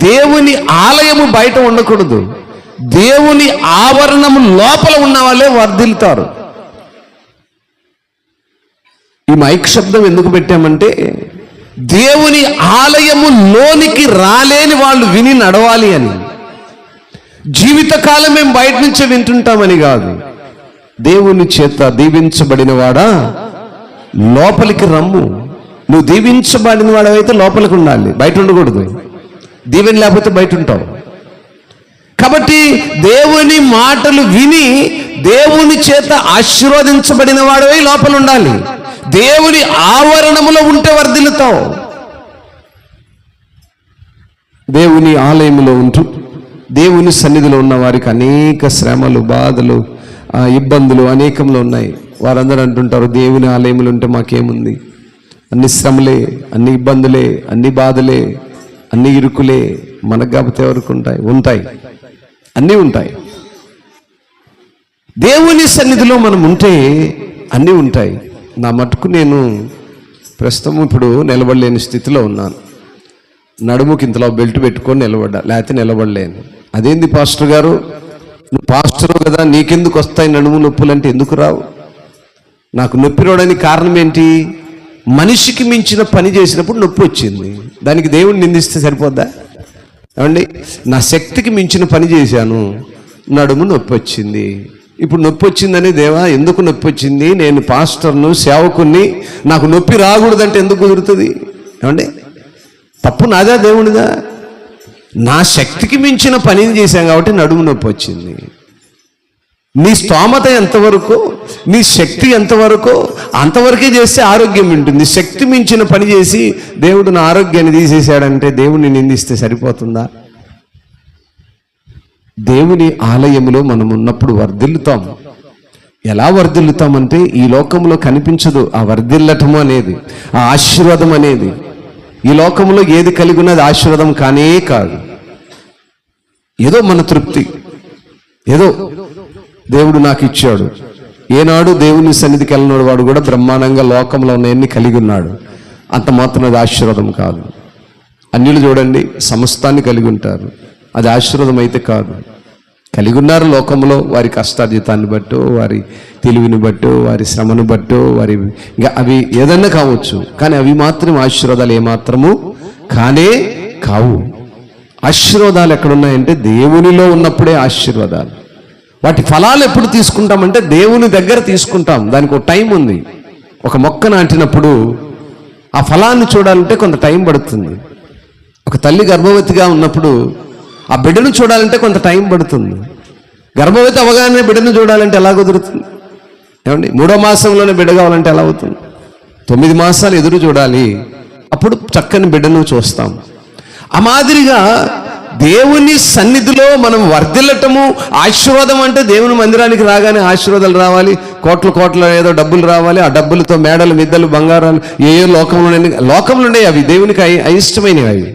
దేవుని ఆలయము బయట ఉండకూడదు. దేవుని ఆవరణము లోపల ఉన్న వాళ్ళే వర్ధిల్లుతారు. ఈ మైక్ శబ్దం ఎందుకు పెట్టామంటే, దేవుని ఆలయము లోనికి రాలేని వాళ్ళు విని నడవాలి అని. జీవితకాలం మేము బయట నుంచే వింటుంటామని కాదు. దేవుని చేత దీవించబడిన వాడా లోపలికి రమ్ము. నువ్వు దీవించబడిన వాడవైతే లోపలికి ఉండాలి, బయట ఉండకూడదు. దీవెన లేకపోతే బయట ఉంటావు. కాబట్టి దేవుని మాటలు విని దేవుని చేత ఆశీర్వదించబడిన వాడవై లోపల ఉండాలి. దేవుని ఆవరణములో ఉంటే వర్ధిల్లుతావు. దేవుని ఆలయములో ఉంటూ దేవుని సన్నిధిలో ఉన్న వారికి అనేక శ్రమలు, బాధలు, ఇబ్బందులు అనేకంలో ఉన్నాయి. వారందరూ అంటుంటారు, దేవుని ఆలయములు ఉంటే మాకేముంది, అన్ని శ్రమలే, అన్ని ఇబ్బందులే, అన్ని బాధలే, అన్ని ఇరుకులే, మనకు కాకపోతే ఎవరికి ఉంటాయి, అన్నీ ఉంటాయి. దేవుని సన్నిధిలో మనం ఉంటే అన్నీ ఉంటాయి. నా మటుకు నేను ప్రస్తుతం ఇప్పుడు నిలబడలేని స్థితిలో ఉన్నాను. నడుముకి ఇంతలో బెల్ట్ పెట్టుకొని నిలబడ్డా, లేకపోతే నిలబడలేను. అదేంది పాస్టర్ గారు, నువ్వు పాస్టర్ కదా, నీకెందుకు వస్తాయి నడుము నొప్పులు అంటే? ఎందుకు రావు? నాకు నొప్పి రావడానికి కారణం ఏంటి? మనిషికి మించిన పని చేసినప్పుడు నొప్పి వచ్చింది. దానికి దేవుడిని నిందిస్తే సరిపోద్దా? ఏమండి, నా శక్తికి మించిన పని చేశాను, నడుము నొప్పి వచ్చింది. ఇప్పుడు నొప్పి వచ్చిందని, దేవా ఎందుకు నొప్పి వచ్చింది, నేను పాస్టర్ను, సేవకుని, నాకు నొప్పి రాకూడదంటే ఎందుకు కుదురుతుంది? ఏమండి, తప్పు నాదా దేవుడిదా? నా శక్తికి మించిన పనిని చేశాను కాబట్టి నడుము నొప్పి వచ్చింది. నీ స్తోమత ఎంతవరకు, నీ శక్తి ఎంతవరకు, అంతవరకే చేస్తే ఆరోగ్యం ఉంటుంది. శక్తి మించిన పని చేసి దేవుడు నా ఆరోగ్యాన్ని తీసేశాడంటే దేవుడిని నిందిస్తే సరిపోతుందా? దేవుని ఆలయంలో మనం ఉన్నప్పుడు వర్ధిల్లుతాం. ఎలా వర్ధిల్లుతామంటే, ఈ లోకంలో కనిపించదు ఆ వర్ధిల్లటము అనేది, ఆ ఆశీర్వాదం అనేది. ఈ లోకంలో ఏది కలిగి ఉన్నది ఆశీర్వాదం కానే కాదు. ఏదో మన తృప్తి, ఏదో దేవుడు నాకు ఇచ్చాడు. ఏనాడు దేవుని సన్నిధికి వెళ్ళినాడు వాడు కూడా బ్రహ్మాండంగా లోకంలో ఉన్నాయన్ని కలిగి ఉన్నాడు. అంత మాత్రం అది ఆశీర్వాదం కాదు. అన్యులు చూడండి, సమస్తాన్ని కలిగి ఉంటారు, అది ఆశీర్వాదం అయితే కాదు. కలిగి ఉన్నారు లోకంలో, వారి కష్టార్జితాన్ని బట్టో, వారి తెలివిని బట్టో, వారి శ్రమను బట్టో, వారి ఇంకా అవి ఏదన్నా కావచ్చు, కానీ అవి మాత్రం ఆశీర్వాదాలు ఏమాత్రము కానే కావు. ఆశీర్వాదాలు ఎక్కడున్నాయంటే దేవునిలో ఉన్నప్పుడే ఆశీర్వాదాలు. వాటి ఫలాలు ఎప్పుడు తీసుకుంటామంటే దేవుని దగ్గర తీసుకుంటాం. దానికి ఒక టైం ఉంది. ఒక మొక్క నాటినప్పుడు ఆ ఫలాన్ని చూడాలంటే కొంత టైం పడుతుంది. ఒక తల్లి గర్భవతిగా ఉన్నప్పుడు ఆ బిడ్డను చూడాలంటే కొంత టైం పడుతుంది. గర్భవతి అవగానే బిడ్డను చూడాలంటే ఎలా కుదురుతుంది? ఏమండి, 3వ మాసంలోనే బిడ్డ కావాలంటే ఎలా అవుతుంది? 9 మాసాలు ఎదురు చూడాలి, అప్పుడు చక్కని బిడ్డను చూస్తాం. ఆ మాదిరిగా దేవుని సన్నిధిలో మనం వర్ధిల్లటము, ఆశీర్వాదం అంటే దేవుని మందిరానికి రాగానే ఆశీర్వాదాలు రావాలి, కోట్ల ఏదో డబ్బులు రావాలి, ఆ డబ్బులతో మేడలు, మిద్దలు, బంగారాలు ఏ లోకంలో ఉండే అవి దేవునికి అయిష్టమైనవి. అవి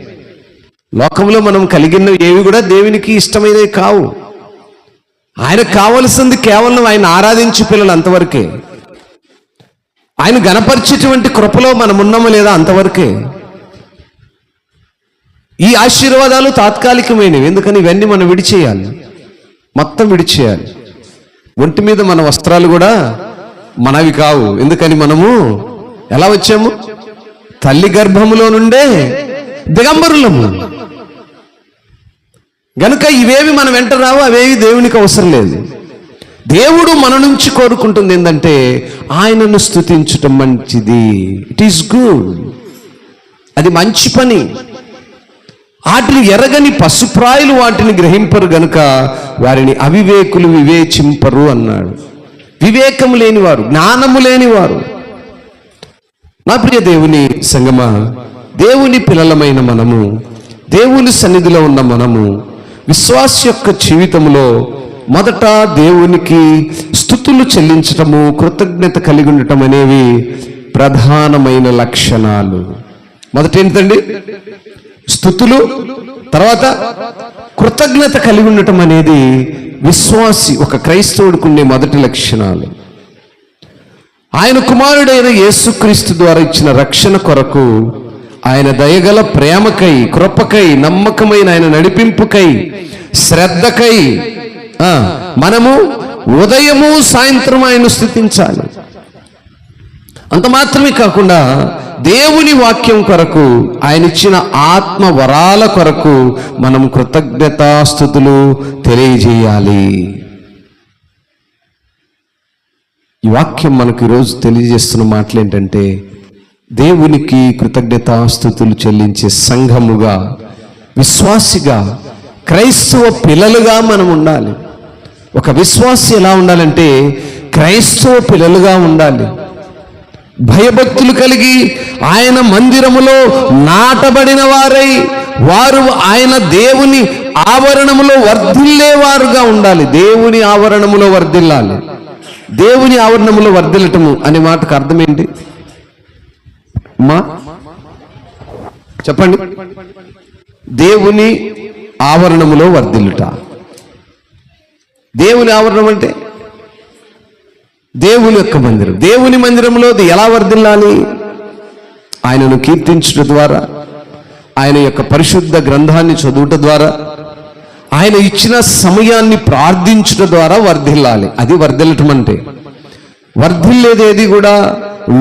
లోకంలో మనం కలిగినవి ఏవి కూడా దేవునికి ఇష్టమైనవి కావు. ఆయనకు కావలసింది కేవలం ఆయన ఆరాధించే పిల్లలు అంతవరకే. ఆయన గణపరిచేటువంటి కృపలో మనం ఉన్నామో లేదా అంతవరకే. ఈ ఆశీర్వాదాలు తాత్కాలికమైనవి, ఎందుకని ఇవన్నీ మనం విడిచేయాలి, మొత్తం విడిచేయాలి. ఒంటి మీద మన వస్త్రాలు కూడా మనవి కావు, ఎందుకని మనము ఎలా వచ్చాము? తల్లి గర్భములో నుండే దిగంబరులము. గనుక ఇవేవి మన వెంట రావు, అవేవి దేవునికి అవసరం లేదు. దేవుడు మన నుంచి కోరుకుంటుంది ఏంటంటే ఆయనను స్తుతించటం మంచిది. ఇట్ ఈస్ గుడ్, అది మంచి పని. వాటిని ఎరగని పశుప్రాయులు వాటిని గ్రహింపరు గనుక వారిని అవివేకులు వివేచింపరు అన్నాడు. వివేకము లేనివారు, జ్ఞానము లేనివారు. నా ప్రియ దేవుని సంగమా, దేవుని పిల్లలమైన మనము, దేవుని సన్నిధిలో ఉన్న మనము, విశ్వాస యొక్క జీవితంలో మొదట దేవునికి స్తుతులు చెల్లించటము, కృతజ్ఞత కలిగి ఉండటం అనేవి ప్రధానమైన లక్షణాలు. మొదట ఏంటండి? స్తుతులు, తర్వాత కృతజ్ఞత కలిగి ఉండటం అనేది విశ్వాసి, ఒక క్రైస్తవుడికి ఉండే మొదటి లక్షణాలు. ఆయన కుమారుడైన యేసుక్రీస్తు ద్వారా ఇచ్చిన రక్షణ కొరకు, ఆయన దయగల ప్రేమకై, కృపకై, నమ్మకమైన ఆయన నడిపింపుకై, శ్రద్ధకై మనము ఉదయము సాయంత్రం ఆయన స్తుతించాలి. అంత మాత్రమే కాకుండా దేవుని వాక్యం కొరకు, ఆయన ఇచ్చిన ఆత్మ వరాల కొరకు మనం కృతజ్ఞతాస్తుతులు తెలియజేయాలి. ఈ వాక్యం మనకు ఈరోజు తెలియజేస్తున్న మాటలు ఏంటంటే, దేవునికి కృతజ్ఞతాస్తుతులు చెల్లించే సంఘముగా, విశ్వాసిగా, క్రైస్తవ పిల్లలుగా మనం ఉండాలి. ఒక విశ్వాసి ఎలా ఉండాలంటే క్రైస్తవ పిల్లలుగా ఉండాలి. భయభక్తులు కలిగి ఆయన మందిరములో నాటబడిన వారై, వారు ఆయన దేవుని ఆవరణములో వర్ధిల్లేవారుగా ఉండాలి. దేవుని ఆవరణములో వర్ధిల్లాలి. దేవుని ఆవరణములో వర్ధిల్లటము అనే మాటకు అర్థం ఏంటి చెప్పండి? దేవుని ఆవరణములో వర్ధిల్లుట. దేవుని ఆవరణం అంటే దేవుని యొక్క మందిరం. దేవుని మందిరంలో ఎలా వర్ధిల్లాలి? ఆయనను కీర్తించుట ద్వారా, ఆయన యొక్క పరిశుద్ధ గ్రంథాన్ని చదువుట ద్వారా, ఆయన ఇచ్చిన సమయాన్ని ప్రార్థించుట ద్వారా వర్ధిల్లాలి. అది వర్ధిల్లటం అంటే. వర్ధిల్లేదేది కూడా,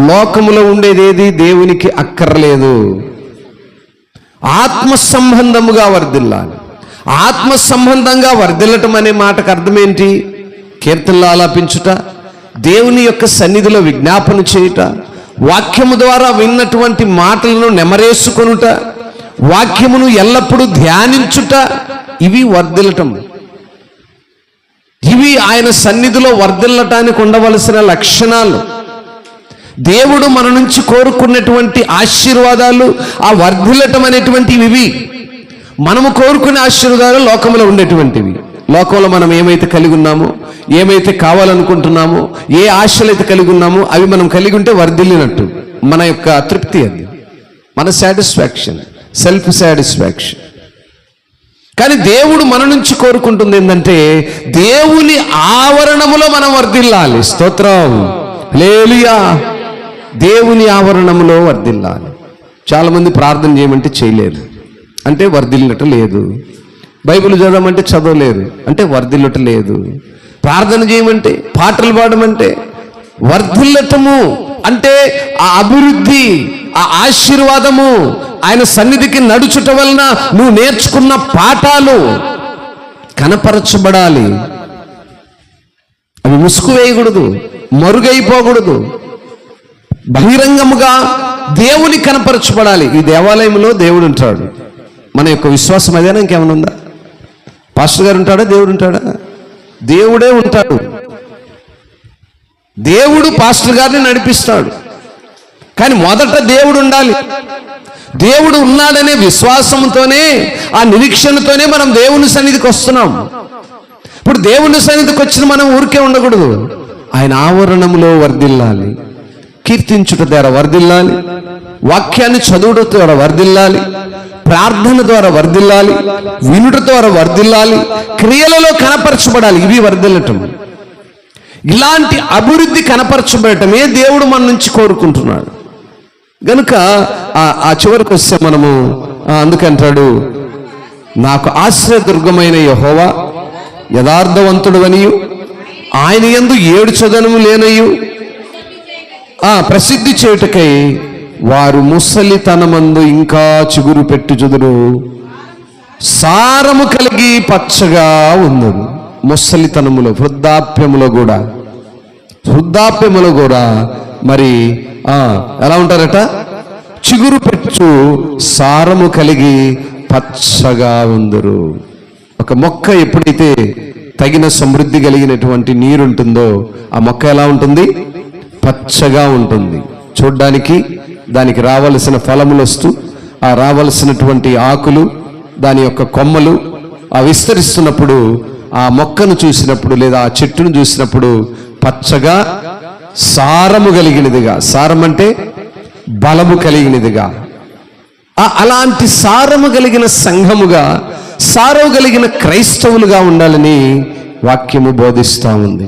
లోకములో ఉండేదేది దేవునికి అక్కర్లేదు. ఆత్మ సంబంధముగా వర్ధిల్లాలి. ఆత్మ సంబంధంగా వర్ధిల్లటం అనే మాటకు అర్థమేంటి? కీర్తనలు ఆలాపించుట, దేవుని యొక్క సన్నిధిలో విజ్ఞాపన చేయుట, వాక్యము ద్వారా విన్నటువంటి మాటలను నెమరేసుకొనుట, వాక్యమును ఎల్లప్పుడూ ధ్యానించుట, ఇవి వర్ధిల్లటం. ఇవి ఆయన సన్నిధిలో వర్ధిల్లటానికి ఉండవలసిన లక్షణాలు. దేవుడు మన నుంచి కోరుకున్నటువంటి ఆశీర్వాదాలు, ఆ వర్ధిల్లటం అనేటువంటివి ఇవి. మనము కోరుకునే ఆశీర్వాదాలు లోకంలో ఉండేటువంటివి. లోకంలో మనం ఏమైతే కలిగి ఉన్నామో, ఏమైతే కావాలనుకుంటున్నామో, ఏ ఆశలు అయితే కలిగి ఉన్నామో అవి మనం కలిగి ఉంటే వర్ధిల్లినట్టు. మన యొక్క తృప్తి అది, మన సాటిస్ఫాక్షన్, సెల్ఫ్ సాటిస్ఫాక్షన్. కానీ దేవుడు మన నుంచి కోరుకుంటుంది ఏంటంటే దేవుని ఆవరణములో మనం వర్ధిల్లాలి. స్తోత్రం, హల్లెలూయా. దేవుని ఆవరణములో వర్ధిల్లాలి. చాలామంది ప్రార్థన చేయమంటే చేయలేరు, అంటే వర్ధిల్లుట లేదు. బైబిల్ చదవమంటే చదవలేరు, అంటే వర్ధిల్లుట లేదు. ప్రార్థన చేయమంటే, పాటలు పాడమంటే, వర్ధిల్లటము అంటే ఆ అభివృద్ధి, ఆ ఆశీర్వాదము, ఆయన సన్నిధికి నడుచుట వలన నువ్వు నేర్చుకున్న పాఠాలు కనపరచబడాలి. అవి ముసుగు వేయకూడదు, మరుగైపోకూడదు. బహిరంగముగా దేవుని కనపరచబడాలి. ఈ దేవాలయంలో దేవుడు ఉంటాడు. మన యొక్క విశ్వాసం అదేనా? ఇంకేమైనా ఉందా? పాస్టర్ గారు ఉంటాడా? దేవుడు ఉంటాడా? దేవుడే ఉంటాడు. దేవుడు పాస్టర్ గారిని నడిపిస్తాడు. కానీ మొదట దేవుడు ఉండాలి. దేవుడు ఉన్నాడనే విశ్వాసంతోనే, ఆ నిరీక్షణతోనే మనం దేవుని సన్నిధికి వస్తున్నాం. ఇప్పుడు దేవుని సన్నిధికి వచ్చిన మనం ఊరికే ఉండకూడదు. ఆయన ఆవరణంలో వర్ధిల్లాలి, కీర్తించుట ద్వారా వర్ధిల్లాలి, వాక్యాన్ని చదువుట ద్వారా వర్ధిల్లాలి, ప్రార్థన ద్వారా వర్ధిల్లాలి, వినుట ద్వారా వర్ధిల్లాలి, క్రియలలో కనపరచబడాలి. ఇవి వర్ధిల్లటం. ఇలాంటి అభివృద్ధి కనపరచబడటమే దేవుడు మన నుంచి కోరుకుంటున్నాడు. గనుక ఆ చివరికి వస్తే మనము అందుకంటాడు, నాకు ఆశ్రయదుర్గమైన యెహోవా యథార్థవంతుడు అనియు ఆయన యందు ఏడు చదనము లేనయు ప్రసిద్ధి చేయుటకై వారు ముసలితనమందు ఇంకా చిగురు పెట్టుచుదురు, సారము కలిగి పచ్చగా ఉందరు. ముసలితనములో, వృద్ధాప్యములో కూడా మరి ఎలా ఉంటారట? చిగురు పెట్టు, సారము కలిగి పచ్చగా ఉందరు. ఒక మొక్క ఎప్పుడైతే తగిన సమృద్ధి కలిగినటువంటి నీరుంటుందో ఆ మొక్క ఎలా ఉంటుంది? పచ్చగా ఉంటుంది. చూడ్డానికి దానికి రావలసిన ఫలములు వస్తూ, ఆ రావలసినటువంటి ఆకులు, దాని యొక్క కొమ్మలు విస్తరిస్తున్నప్పుడు, ఆ మొక్కను చూసినప్పుడు లేదా ఆ చెట్టును చూసినప్పుడు పచ్చగా సారము కలిగినదిగా, సారం అంటే బలము కలిగినదిగా, అలాంటి సారము కలిగిన సంఘముగా, సారము కలిగిన క్రైస్తవులుగా ఉండాలని వాక్యము బోధిస్తూ ఉంది.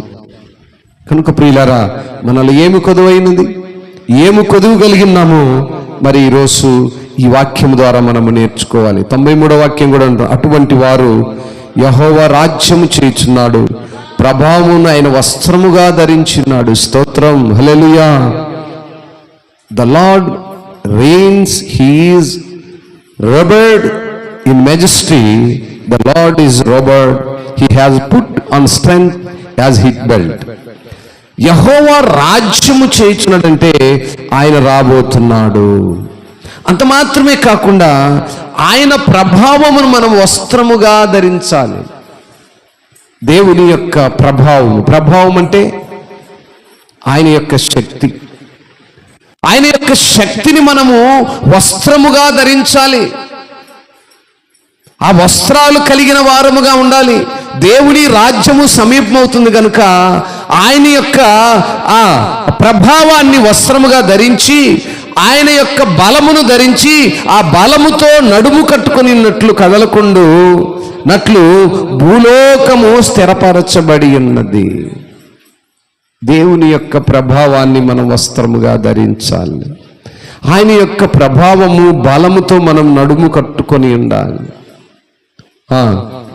కనుక ప్రియులారా, మనలో ఏమి కొదువైనది, ఏమి కొదువు కలిగినామో మరి ఈరోజు ఈ వాక్యం ద్వారా మనము నేర్చుకోవాలి. 93వ వాక్యం కూడా అంటారు, అటువంటి వారు యెహోవా రాజ్యము చేయుచున్నాడు, ప్రభావమును ఆయన వస్త్రముగా ధరించున్నాడు. స్తోత్రం, హల్లెలూయా. The Lord reigns, he is robed in majesty, the Lord is robed, he has put on strength as his belt. యెహోవా రాజ్యము చేయుచున్నాడంటే ఆయన రాబోతున్నాడు. అంత మాత్రమే కాకుండా ఆయన ప్రభావమును మనం వస్త్రముగా ధరించాలి. దేవుని యొక్క ప్రభావం అంటే ఆయన యొక్క శక్తి. ఆయన యొక్క శక్తిని మనము వస్త్రముగా ధరించాలి. ఆ వస్త్రాలు కలిగిన వారముగా ఉండాలి. దేవుని రాజ్యము సమీపమవుతుంది కనుక ఆయన యొక్క ఆ ప్రభావాన్ని వస్త్రముగా ధరించి, ఆయన యొక్క బలమును ధరించి, ఆ బలముతో నడుము కట్టుకునిన్నట్లు కదలకుండునట్లు భూలోకము స్థిరపరచబడి ఉన్నది. దేవుని యొక్క ప్రభావాన్ని మనం వస్త్రముగా ధరించాలి. ఆయన యొక్క ప్రభావము, బలముతో మనం నడుము కట్టుకొని ఉండాలి.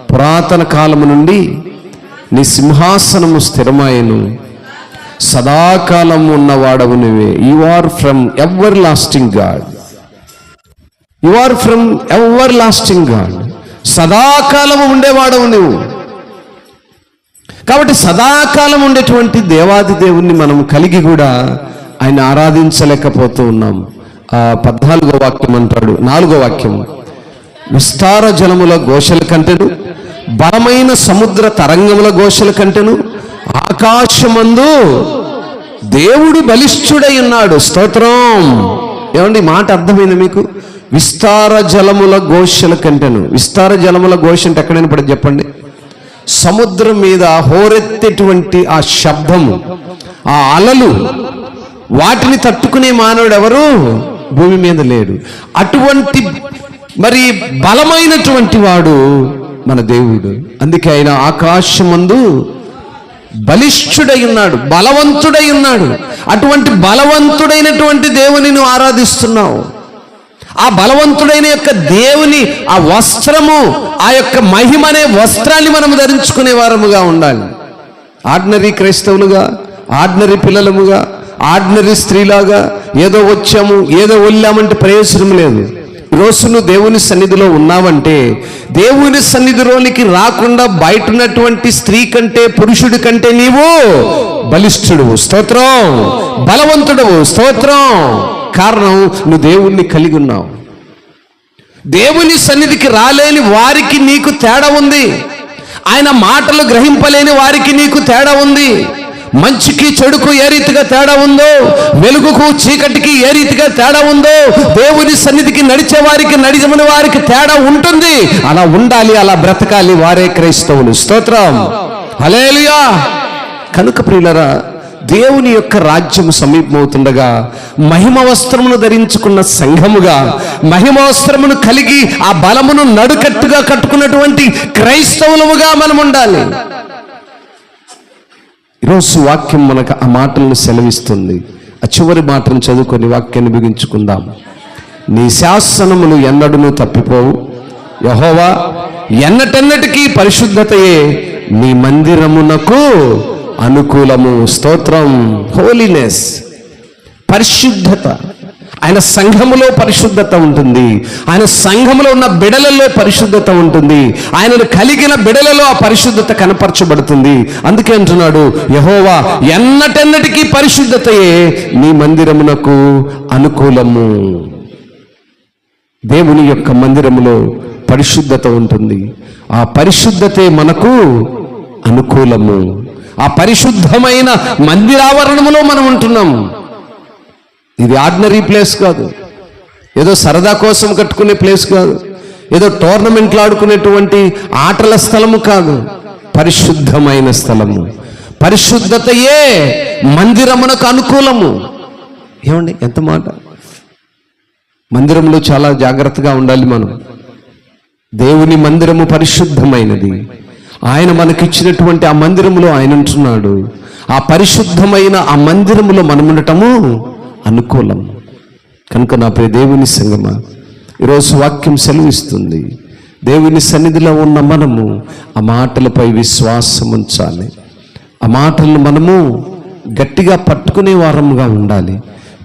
పురాతన కాలము నుండి నీ సింహాసనము స్థిరమాయను, సదాకాలము ఉన్నవాడవు నువ్వే. You are from everlasting God, you are from everlasting God. సదాకాలము ఉండేవాడవు నువ్వు. కాబట్టి సదాకాలం ఉండేటువంటి దేవాది దేవుణ్ణి మనం కలిగి కూడా ఆయన ఆరాధించలేకపోతూ ఉన్నాం. 14వ వాక్యం అంటాడు, 4వ వాక్యం, విస్తార జలముల ఘోషల కంటెను, బలమైన సముద్ర తరంగముల ఘోషల కంటెను ఆకాశమందు దేవుడు బలిష్ఠుడై ఉన్నాడు. స్తోత్రం. ఏమండి, మాట అర్థమైంది మీకు? విస్తార జలముల ఘోషల కంటెను. విస్తార జలముల ఘోష అంటే ఎక్కడైనా పడి చెప్పండి. సముద్రం మీద హోరెత్తేటువంటి ఆ శబ్దము, ఆ అలలు, వాటిని తట్టుకునే మానవుడు ఎవరు భూమి మీద లేడు. అటువంటి మరి బలమైనటువంటి వాడు మన దేవుడు. అందుకే ఆయన ఆకాశమందు బలిష్ఠుడై ఉన్నాడు, బలవంతుడై ఉన్నాడు. అటువంటి బలవంతుడైనటువంటి దేవుని నువ్వు ఆరాధిస్తున్నావు. ఆ బలవంతుడైన యొక్క దేవుని ఆ వస్త్రము, ఆ యొక్క మహిమ అనే వస్త్రాన్ని మనం ధరించుకునే వారముగా ఉండాలి. ఆర్డినరీ క్రైస్తవులుగా, ఆర్డినరీ పిల్లలముగా, ఆర్డినరీ స్త్రీలాగా ఏదో వచ్చాము, ఏదో వెళ్ళామంటే ప్రయోజనం లేదు. ఈరోజు నువ్వు దేవుని సన్నిధిలో ఉన్నావంటే, దేవుని సన్నిధిలోనికి రాకుండా బయట ఉన్నటువంటి స్త్రీ కంటే, పురుషుడి కంటే నీవు బలిష్ఠుడువు. స్తోత్రం. బలవంతుడవు. స్తోత్రం. కారణం, నువ్వు దేవుణ్ణి కలిగి ఉన్నావు. దేవుని సన్నిధికి రాలేని వారికి నీకు తేడా ఉంది. ఆయన మాటలు గ్రహింపలేని వారికి నీకు తేడా ఉంది. మంచికి చెడుకు ఏ రీతిగా తేడా ఉందో, వెలుగుకు చీకటికి ఏ రీతిగా తేడా ఉందో, దేవుని సన్నిధికి నడిచే వారికి నడిచని వారికి తేడా ఉంటుంది. అలా ఉండాలి, అలా బ్రతకాలి. వారే క్రైస్తవులు. స్తోత్రం, హల్లెలూయా. కనుక ప్రియులారా, దేవుని యొక్క రాజ్యం సమీపమవుతుండగా మహిమ వస్త్రమును ధరించుకున్న సంఘముగా, మహిమ వస్త్రమును కలిగి ఆ బలమును నడుకట్టుగా కట్టుకున్నటువంటి క్రైస్తవులముగా మనం ఉండాలి. ఈరోజు వాక్యం మనకు ఆ మాటలను సెలవిస్తుంది. ఆ చివరి మాటను చదువుకొని వాక్యాన్ని బిగించుకుందాం. నీ శాసనములు ఎన్నడూను తప్పిపోవు, యెహోవా ఎన్నటెన్నటికీ పరిశుద్ధతయే నీ మందిరమునకు అనుకూలము. స్తోత్రం, హోలీనెస్, పరిశుద్ధత. ఆయన సంఘములో పరిశుద్ధత ఉంటుంది. ఆయన సంఘములో ఉన్న బిడలలో పరిశుద్ధత ఉంటుంది. ఆయనను కలిగిన బిడలలో ఆ పరిశుద్ధత కనపరచబడుతుంది. అందుకే అంటున్నాడు, యెహోవా ఎన్నటెన్నటికీ పరిశుద్ధతయే నీ మందిరమునకు అనుకూలము. దేవుని యొక్క మందిరములో పరిశుద్ధత ఉంటుంది. ఆ పరిశుద్ధతే మనకు అనుకూలము. ఆ పరిశుద్ధమైన మందిరావరణములో మనం ఉంటున్నాం. ఇది ఆర్డినరీ ప్లేస్ కాదు, ఏదో సరదా కోసం కట్టుకునే ప్లేస్ కాదు, ఏదో టోర్నమెంట్లు ఆడుకునేటువంటి ఆటల స్థలము కాదు. పరిశుద్ధమైన స్థలము. పరిశుద్ధతయే మందిరమునకు అనుకూలము. ఏమండి, ఎంత మాట! మందిరంలో చాలా జాగ్రత్తగా ఉండాలి మనం. దేవుని మందిరము పరిశుద్ధమైనది. ఆయన మనకిచ్చినటువంటి ఆ మందిరములో ఆయన ఉంటున్నాడు. ఆ పరిశుద్ధమైన ఆ మందిరములో మనం ఉండటము అనుకూలం. కనుక నా ప్రియ దేవుని సంగమా, ఈరోజు వాక్యం సెలవిస్తుంది, దేవుని సన్నిధిలో ఉన్న మనము ఆ మాటలపై విశ్వాసం ఉంచాలి. ఆ మాటలను మనము గట్టిగా పట్టుకునే వారముగా ఉండాలి.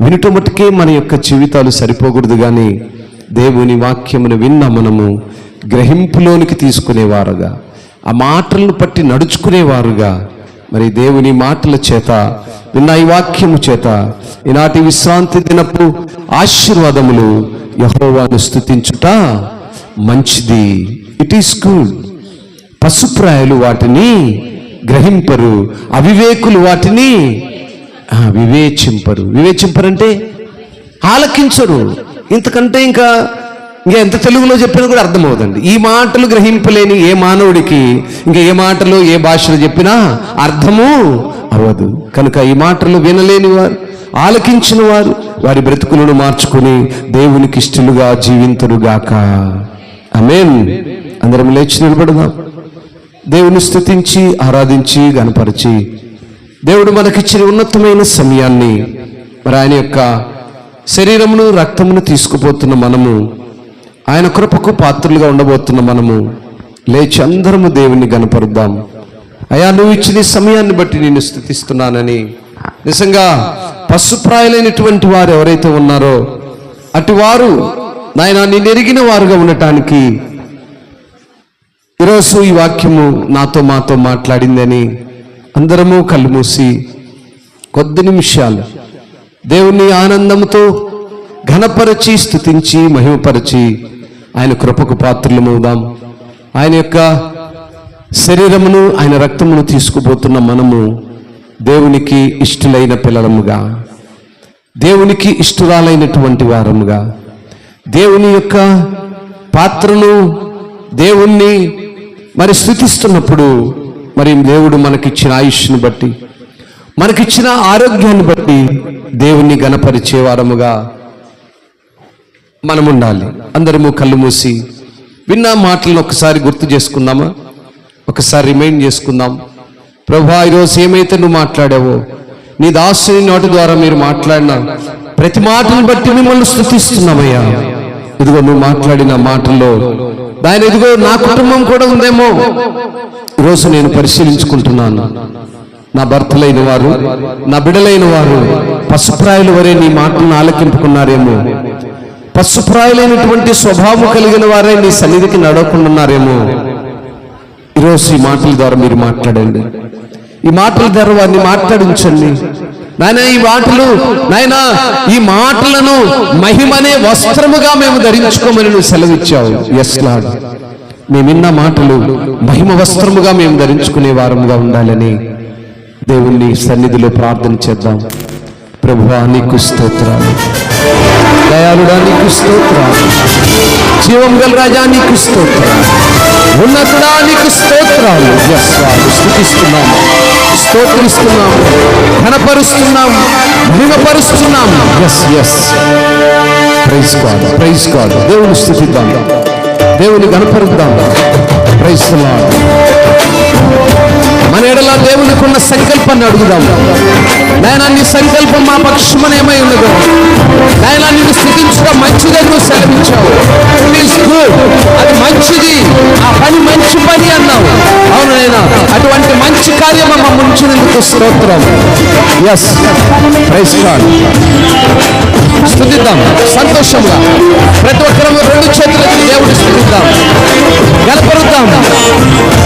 వినటం మటుకే మన యొక్క జీవితాలు సరిపోకూడదు, కానీ దేవుని వాక్యమును విన్న మనము గ్రహింపులోనికి తీసుకునేవారుగా, ఆ మాటలను పట్టి నడుచుకునేవారుగా, మరి దేవుని మాటల చేత, విన్న ఈ వాక్యము చేత ఈనాటి విశ్రాంతి దినపు ఆశీర్వాదములు, యెహోవాను స్తుతించుట మంచిది. It is good. పశుప్రాయులు వాటిని గ్రహింపరు, అవివేకులు వాటిని వివేచింపరు. వివేచింపరంటే ఆలకించరు. ఇంతకంటే ఇంకా ఎంత తెలుగులో చెప్పినా కూడా అర్థమవుతుంది. ఈ మాటలు గ్రహింపలేని ఏ మానవుడికి ఇంకా ఏ మాటలు ఏ భాషలో చెప్పినా అర్థము అవ్వదు. కనుక ఈ మాటలు వినలేని వారు, ఆలకించిన వారు వారి బ్రతుకులను మార్చుకుని దేవునికి ఇష్టలుగా జీవింతురుగాక. ఆమేన్. అందరం లేచి నిలబడదాం. దేవుని స్తుతించి ఆరాధించి గణపరిచి, దేవుడు మనకిచ్చిన ఉన్నతమైన సమయాన్ని, మరి ఆయన యొక్క శరీరమును రక్తమును తీసుకుపోతున్న మనము, ఆయన కృపకు పాత్రలుగా ఉండబోతున్న మనము లేచి అందరము దేవుని గణపరుద్దాం. అయ్యా, నువ్వు ఇచ్చిన సమయాన్ని బట్టి నేను స్తుతిస్తున్నానని. నిజంగా పశుప్రాయులైనటువంటి వారు ఎవరైతే ఉన్నారో అటు వారు నాయన నిన్ను ఎరిగిన వారుగా ఉండటానికి ఈరోజు ఈ వాక్యము నాతో మాతో మాట్లాడిందని అందరము కళ్ళు మూసి కొద్ది నిమిషాలు దేవుని ఆనందంతో ఘనపరచి స్తుతించి మహిమపరచి ఆయన కృపకు పాత్రలమవుదాం. ఆయన యొక్క శరీరమును ఆయన రక్తమును తీసుకుపోతున్న మనము దేవునికి ఇష్టలైన పిల్లలముగా, దేవునికి ఇష్టరాలైనటువంటి వారముగా, దేవుని యొక్క పాత్రను దేవుణ్ణి మరి స్తుతిస్తున్నప్పుడు, మరి దేవుడు మనకిచ్చిన ఆయుష్ను బట్టి, మనకిచ్చిన ఆరోగ్యాన్ని బట్టి దేవుణ్ణి గణపరిచే వారముగా మనం ఉండాలి. అందరము కళ్ళు మూసి విన్న మాటలను ఒకసారి గుర్తు చేసుకుందామా? ఒకసారి రిమైండ్ చేసుకుందాం. ప్రభువా, ఈరోజు ఏమైతే నువ్వు మాట్లాడావో, నీ దాసుని నోటి ద్వారా మీరు మాట్లాడిన ప్రతి మాటను బట్టి మిమ్మల్ని స్తుతిస్తున్నామయ్యా. ఇదిగో నువ్వు మాట్లాడిన మాటల్లో దాని ఇదిగో నా కుటుంబం కూడా ఉందేమో. ఈరోజు నేను పరిశీలించుకుంటున్నాను. నా భర్తలైన వారు, నా బిడలైన వారు పశుప్రాయుల వరే నీ మాటలను ఆలకింపుకున్నారేమో, పశుప్రాయులైనటువంటి స్వభావం కలిగిన వారే నీ సన్నిధికి నడవకుండాన్నారేమో. ఈరోజు ఈ మాటల ద్వారా మీరు మాట్లాడండి. ఈ మాటల ద్వారా వారిని మాట్లాడించండి నాయన. ఈ మాటలు నాయన, ఈ మాటలను మహిమనే వస్త్రముగా మేము ధరించుకోమని నువ్వు సెలవిచ్చావు. ఎస్ లార్డ్, మేము విన్న మాటలు మహిమ వస్త్రముగా మేము ధరించుకునే వారముగా ఉండాలని దేవుని సన్నిధిలో ప్రార్థన చేద్దాం. ప్రభువా నీకు స్తోత్రాలు, దయాళుడా నీకు స్తోత్రాలు, జీవం గల రాజా నీకు స్తోత్రాలు, ఉన్నతుడా నీకు స్తోత్రాలు. స్తుతిస్తున్నాము, స్తోత్రిస్తున్నాము, ఘనపరుస్తున్నాము, మహిమపరుస్తున్నాము. Praise God, praise God. దేవుని స్తుతిద్దాం, దేవుని ఘనపరుద్దాం. Praise the lord. మన ఎడల దేవునికి ఉన్న సంకల్పాన్ని అడుగుదాం. నాయనా నీ సంకల్పం మా పక్షమని ఏమై ఉన్నదో, నాయనా నిన్ను స్థితించడం మంచిదని నువ్వు సెలవించావు. అది మంచిది, ఆ పని మంచి పని అన్నావు. అవును నాయనా, అటువంటి మంచి కార్యం మా ముంచినందుకు స్తోత్రం. Praise God. స్తుతిద్దాం సంతోషంగా, ప్రతి ఒక్కరూ రెండు చేతులకి దేవుడిని స్తుతిద్దాం, గణపరుద్దాం.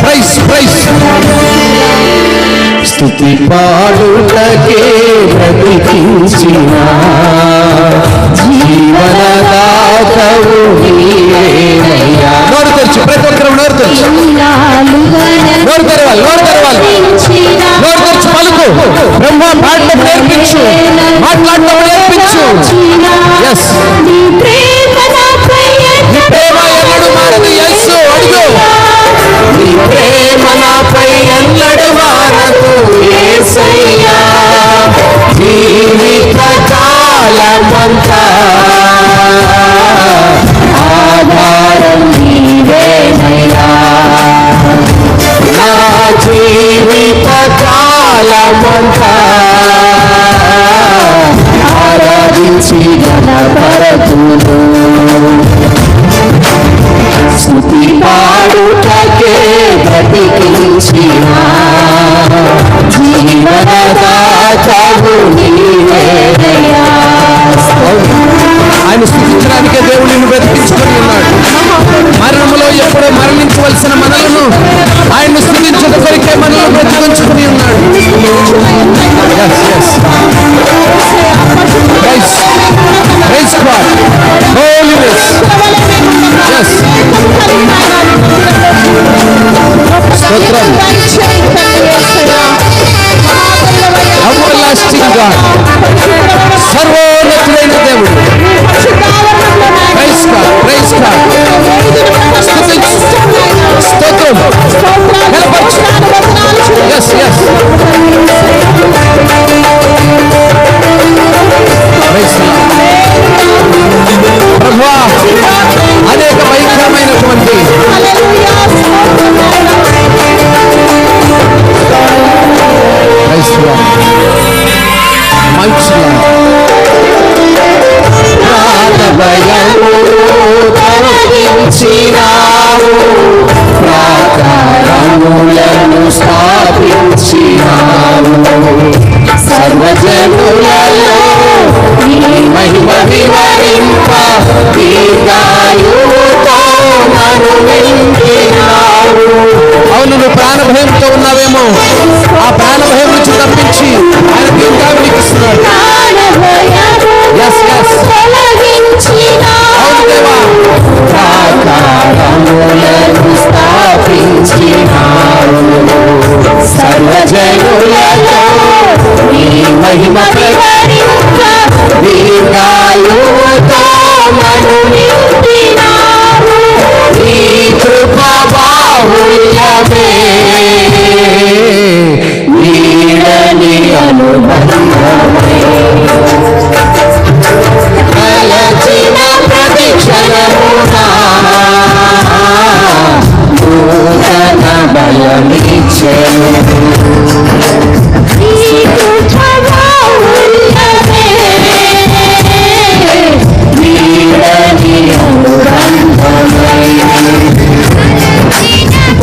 Praise praise. స్తుతి పాడుటకే బ్రతికించిన జీవనదాతవు నీవేనయ్యా. నోరు తెరిచి, ప్రతి ఒక్కరూ నోరు తెరిచి, నోరు తెరవాలి, నోరు తెరవాలి, నోరు తెరిచి పలుకు. బ్రహ్మ పాడటం నేర్పించు, మాట్లాడటం నేర్పించు. నీ ప్రేమ ఎన్నడు మారదు. యేసు అడుగు. నీ ప్రేమ నాపై ఎన్నడు మారదు యేసయ్యా. జీవిత కాలమంతా ఆధారం నీవేనయ్యా. నా జీవిత కాలమంతా ఆరాధించి ఘనపరతును. స్తుతి పాడుటకే బ్రతికించిన జీవనదాతవు నీవేనయ్యా. ఆయన స్తుతించడానికే దేవుడు నిన్ను బ్రతికించుకొని ఉన్నాడు. మరణంలో ఎప్పుడో మరణించవలసిన మనలను ఆయన్ని స్తుతించడం కొరికే మనల్ని బ్రతికించుకొని ఉన్నాడు. Praise God. Holiness. Yes. Stotram. Everlasting God. సర్వోన్నతుడైన దేవుడు. Praise God. Praise God. స్తోత్రం. Yes, yes. ప్రభువా, అనేక భయంకరమైనటువంటి ప్రాకారములను స్థాపించినావు. సర్వజనులలో నీ మహిమ వివరింప దీర్ఘాయువుతో నన్ను నింపినావు. అవును, నువ్వు ప్రాణ భయంతో ఉన్నావేమో, ఆ ప్రాణ భయం నుంచి తప్పించి ఆయన దీర్ఘాయువు నీకు ఇస్తున్నాడు. అవును దేవా. ప్రాకారములను స్థాపించినావు. సర్వజనులలో నీ మహిమ వివరింప దీర్ఘాయువుతో నన్ను నింపినావు. నీ కృప బాహుళ్యమే నీడని అనుబంధమే. కలచిన ప్రతి క్షణమునా నూతన బలమిచ్చెను.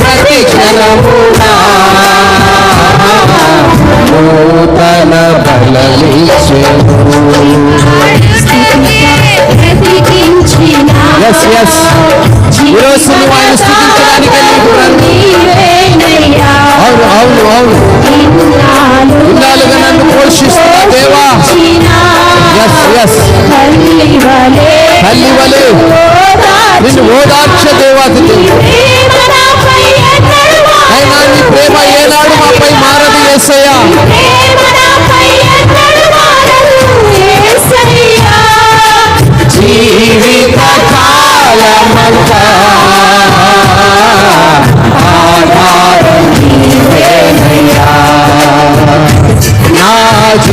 ప్రతి క్షణమునా నూతన బలమిచ్చెను. ఈరోజు నువ్వు ఆయన స్థుతించడానికి అవును అవును అవును ఇన్నాళ్ళుగా నన్ను పోషిస్తున్న దేవా. తల్లి వలె నిన్ను ఓదార్చ దేవాది అయినా నీ ప్రేమ ఏనాడు మాపై మారదు యేసయ్యా.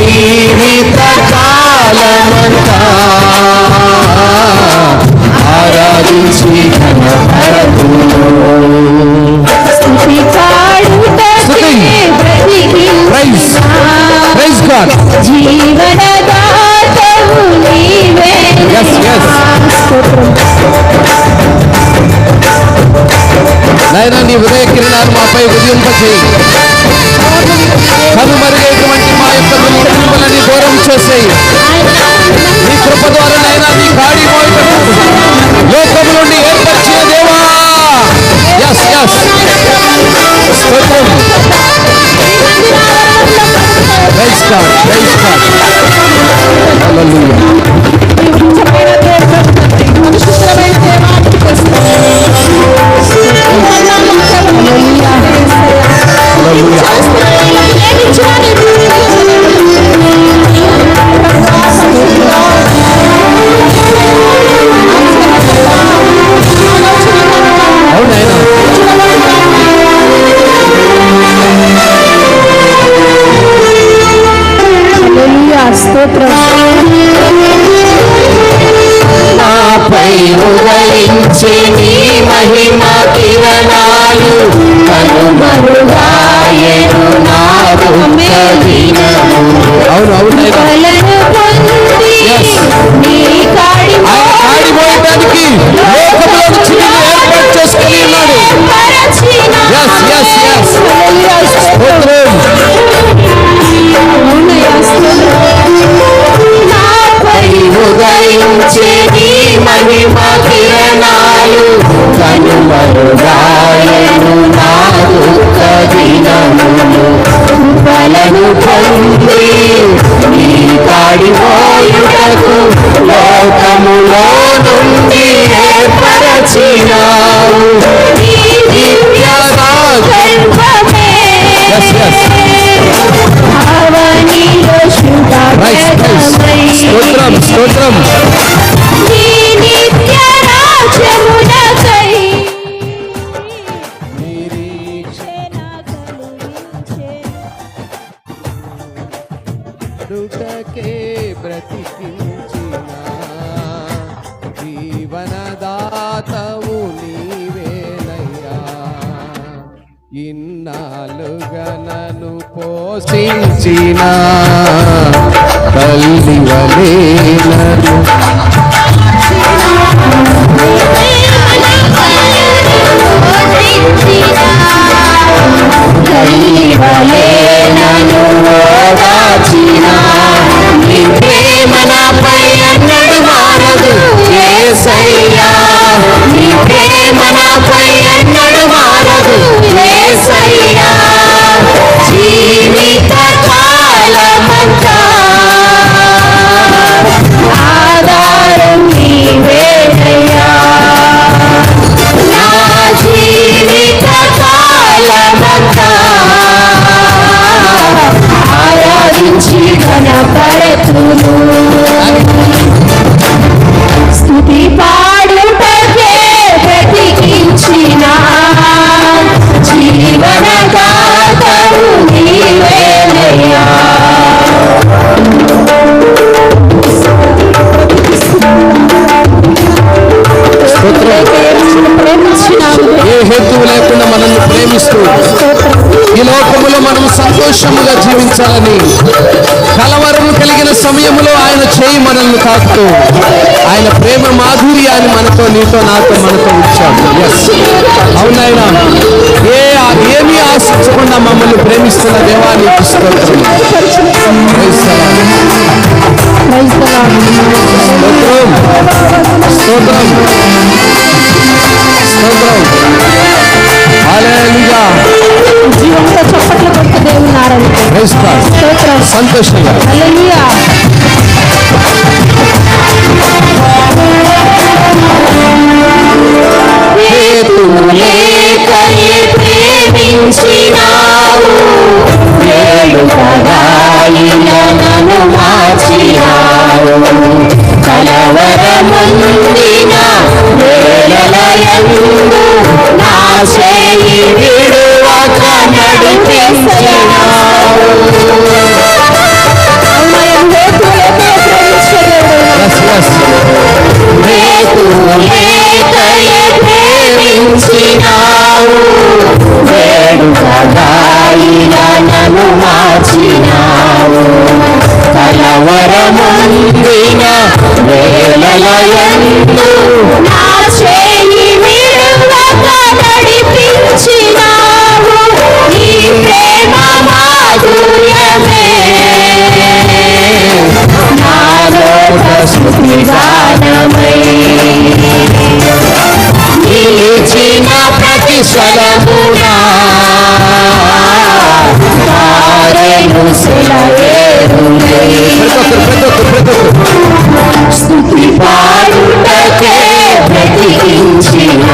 జీవిత కాలమంతా ఆరాధించి జీవనదాతవు నీవే. నాయనా నీ ఉదయ కిరణాలు మాపై ఉదయింపచేయి. కనుమరుగైనటువంటి మా యొక్క దుఃఖములని దూరం చేసేయి. నీ కృప ద్వారా నైనా నీ కాడి మోయటకు లోకము నుండి ఏర్పరిచిన దేవా. yes yes స్తోత్రం. praise God praise God hallelujah. నాపై ఉదయించే నీ మహిమ కిరణాలు కనుమరుగాయెను నా దుఃఖ దినములు. అవును కాడిపోయడానికి లోకములో ఏర్పాటు చేసుకుని ఉన్నాడు. ఉదయించే నీ మహిమ కిరణాలు కనుమరుగాయెను నా దుఃఖ దినములు. కృపలను పొంది నీ కాడిపోయుటకు లోకములో నుండి ఏర్పరచినావు. నీ దివ్య గర్భమే స్తోత్రం స్తోత్రం. నీ నిత్య రాజ్యమునకై నిరీక్షణ కలిగించె బ్రతికించిన జీవనదాతవు నీవేనయ్యా. ఇన్నాళ్ళుగా నన్ను పోషించిన తల్లి వలే నన్ను ఓదార్చిన నీ ప్రేమ నాపై అన్నడు మారదు యేసయ్యా. నీ ప్రేమ నాపై అన్నడు మారదు యేసయ్యా. జీవిత కాలమంతా ఆధారం నీవేనయ్యా. నా జీవిత కాలమంతా ఆరాధించి ఘనపరతును. స్తుతి పాడుటకే బ్రతికించిన జీవనదాతవు నీవేనయ్యా. ఏ హేతువు లేకుండా మనల్ని ప్రేమిస్తూ ఈ లోకములో మనం సంతోషముగా జీవించాలని కలవరము కలిగిన సమయంలో ఆయన చేయి మనల్ని తాకుతూ ఆయన ప్రేమ మాధుర్యాన్ని మనతో నీతో నాతో మనతో ఉంచాడు. అవునాయన ఏమీ ఆశించకుండా మమ్మల్ని ప్రేమిస్తున్న దేవానికి స్తోత్రం. స్తోత్రం స్తోత్రం హల్లెలూయా. జీవంతో చప్పట్లు కొడుతూ దేవుని ఆరాధించండి. స్తోత్రం సంతోషంగా హల్లెలూయా. ప్రేమించినావు నన్ను మార్చినావు. కలవరముందిన వేళలయందు నా చేయి విడువక నడిపించినావు. స్తుతి పాడుటకే బ్రతికించిన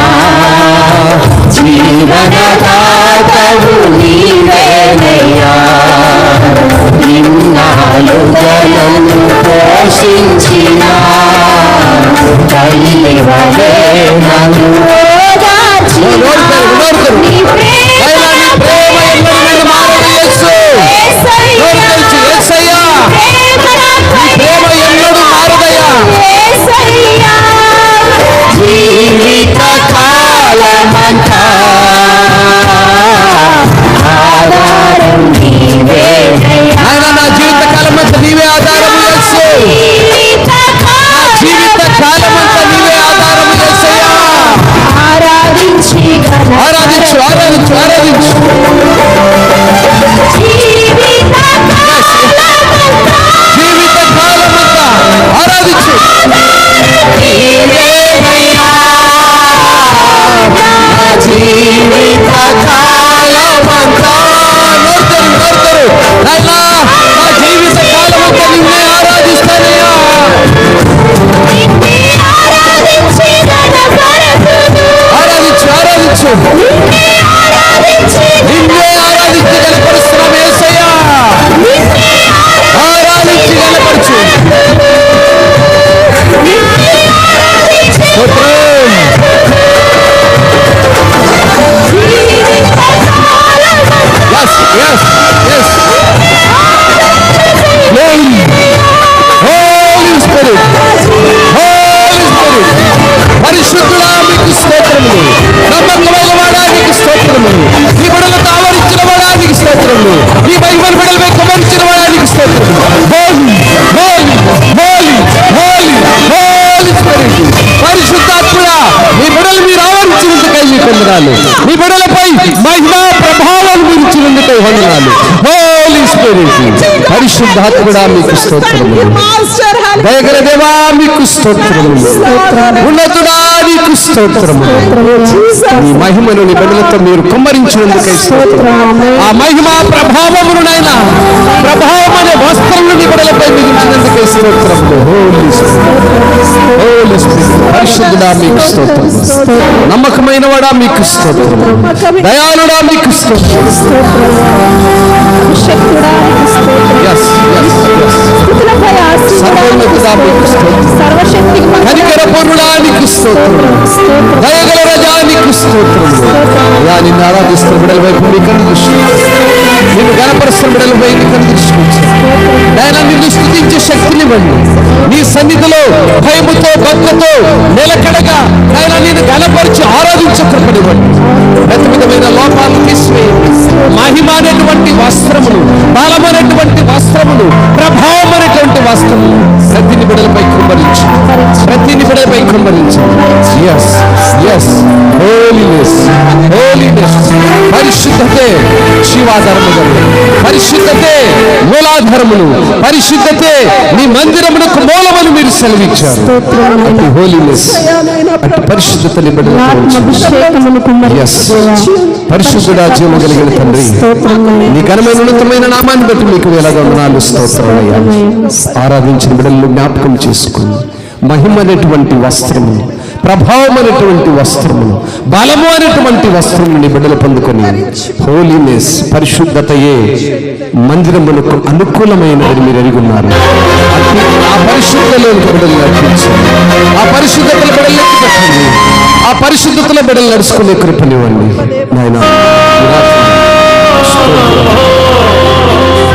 జీవనదాతవు నీవేనయ్యా. ఇన్నాళ్ళు జనము పోషించిన తల్లి వలె నన్ను ఓదార్చిన నీ జీవిత కాలమంతా ఆధారం నీవేనయ్యా. నా జీవిత కాలమంతా నీవే ఆధారము యేసు. జీవిత కాలమంతా నీవే ఆధారము యేసయ్యా. ఆరాధించు ఆరాధించు ఆరాధించు. జీవిత కాలమంతా ఆరాధించు. జీవిత కాలమంతా నోరుతారు నాయనా, నా జీవిత కాలమంతా నిన్నే ఆరాధిస్తానయ్యా. ఆరాధించు నిన్నే ఆరాధించి గణపరుస్తున్నాం యేసయ్యా. ఆరాధించి గణపరచు. Yes. Glory. Holy Spirit. పరిశుద్ధుడా మీకు స్తోత్రములు. నమ్మకమైన వాడా మీకు స్తోత్రములు. ఈ బిడ్డలకు ఆవరించిన వాడా మీకు స్తోత్రములు. ఈ బైబిల్ బిడ్డలపై కుమరించిన వాడా మీకు స్తోత్రములు. హోలీ స్పిరిట్. పరిశుద్ధాత్ముడా మీ బిడ్డలు మీరు ఆవరించినందుకై మీకు వందనాలు. మీ బిడ్డలపై మహిమా ప్రభావం మీరు ఇచ్చినందుకై వందనాలు. హోలీ స్పిరిట్. పరిశుద్ధాత్ముడా మీకు స్తోత్రములు. దయగల దేవా మీకు స్తోత్రములు. ఉన్నతుడా నీకు స్తోత్రములు. ఈ మహిమను నీ బిడ్డలతో మీరు కుమ్మరించినందుకై స్తోత్రములు. ఆ మహిమా ప్రభావమును నాయనా, ప్రభావం అనే వస్త్రమును నీ బిడ్డలపై మిగించినందుకై స్తోత్రములు. హోలీ స్పిరిట్. పరిశుద్ధుడా మీకు స్తోత్రములు. నమ్మకమైన వాడా మీకు స్తోత్రములు. దయాళుడా మీకు స్తోత్రములు. సర్వోన్నతుడా మీకు స్తోత్రములు. కనికరపూర్ణుడా నీకు స్తోత్రములు. దయగల రాజా నీకు స్తోత్రములు. యా నిన్ను ఆరాధిస్తున్న బిడ్డల వైపు నీ కన్ను దృష్టి, నిన్ను గణపరుస్తున్న బిడ్డల వైపు నీ కన్ను దృష్టి నాయనా, నిన్ను స్తుతించే శక్తినివ్వండి. నీ సన్నిధిలో భయముతో భక్తితో నిలకడగా నాయనా నిన్ను గణపరిచి ఆరాధించే కృపనివ్వండి. ప్రతి విధమైన లోపాలను తీసివేయండి. మహిమ అనేటువంటి వస్త్రములు, బలమైనటువంటి వస్త్రములు, ప్రభావం అనేటువంటి వస్త్రములు ప్రతి నిబిడలపై కుమ్మరించి, ప్రతి నిబిడలపై కుమ్మరించి. హోలీనెస్. పరిశుద్ధతే శివాధారములు, పరిశుద్ధతే మూలాధారములు, పరిశుద్ధతే నీ మందిరమునకు మూలమని మీరు సెలవిచ్చారు. అటు హోలీనెస్, అటు పరిశుద్ధత పరిశుద్ధుడా జీవము కలిగిన తండ్రి, నీ ఘనమైన ఉన్నతమైన నామాన్ని బట్టి మీకు వేలాది వందనాలు స్తోత్రమయ్యా. ఆరాధించిన బిడ్డలను జ్ఞాపకం చేసుకుని మహిమ అనేటువంటి వస్త్రము, ప్రభావం అనేటువంటి వస్త్రము, బలము అనేటువంటి వస్త్రము నీ బిడ్డలు పొందుకొని హోలీనెస్ పరిశుద్ధతయే మందిరములకు అనుకూలమైనది మీరు ఎరుగున్నారు. ఆ పరిశుద్ధలో బిడ్డలు నడిపించండి. ఆ పరిశుద్ధతల బిడ్డలు పెట్టండి. ఆ పరిశుద్ధతల బిడ్డలు నడుచుకునే కృపనివ్వండి నాయనా.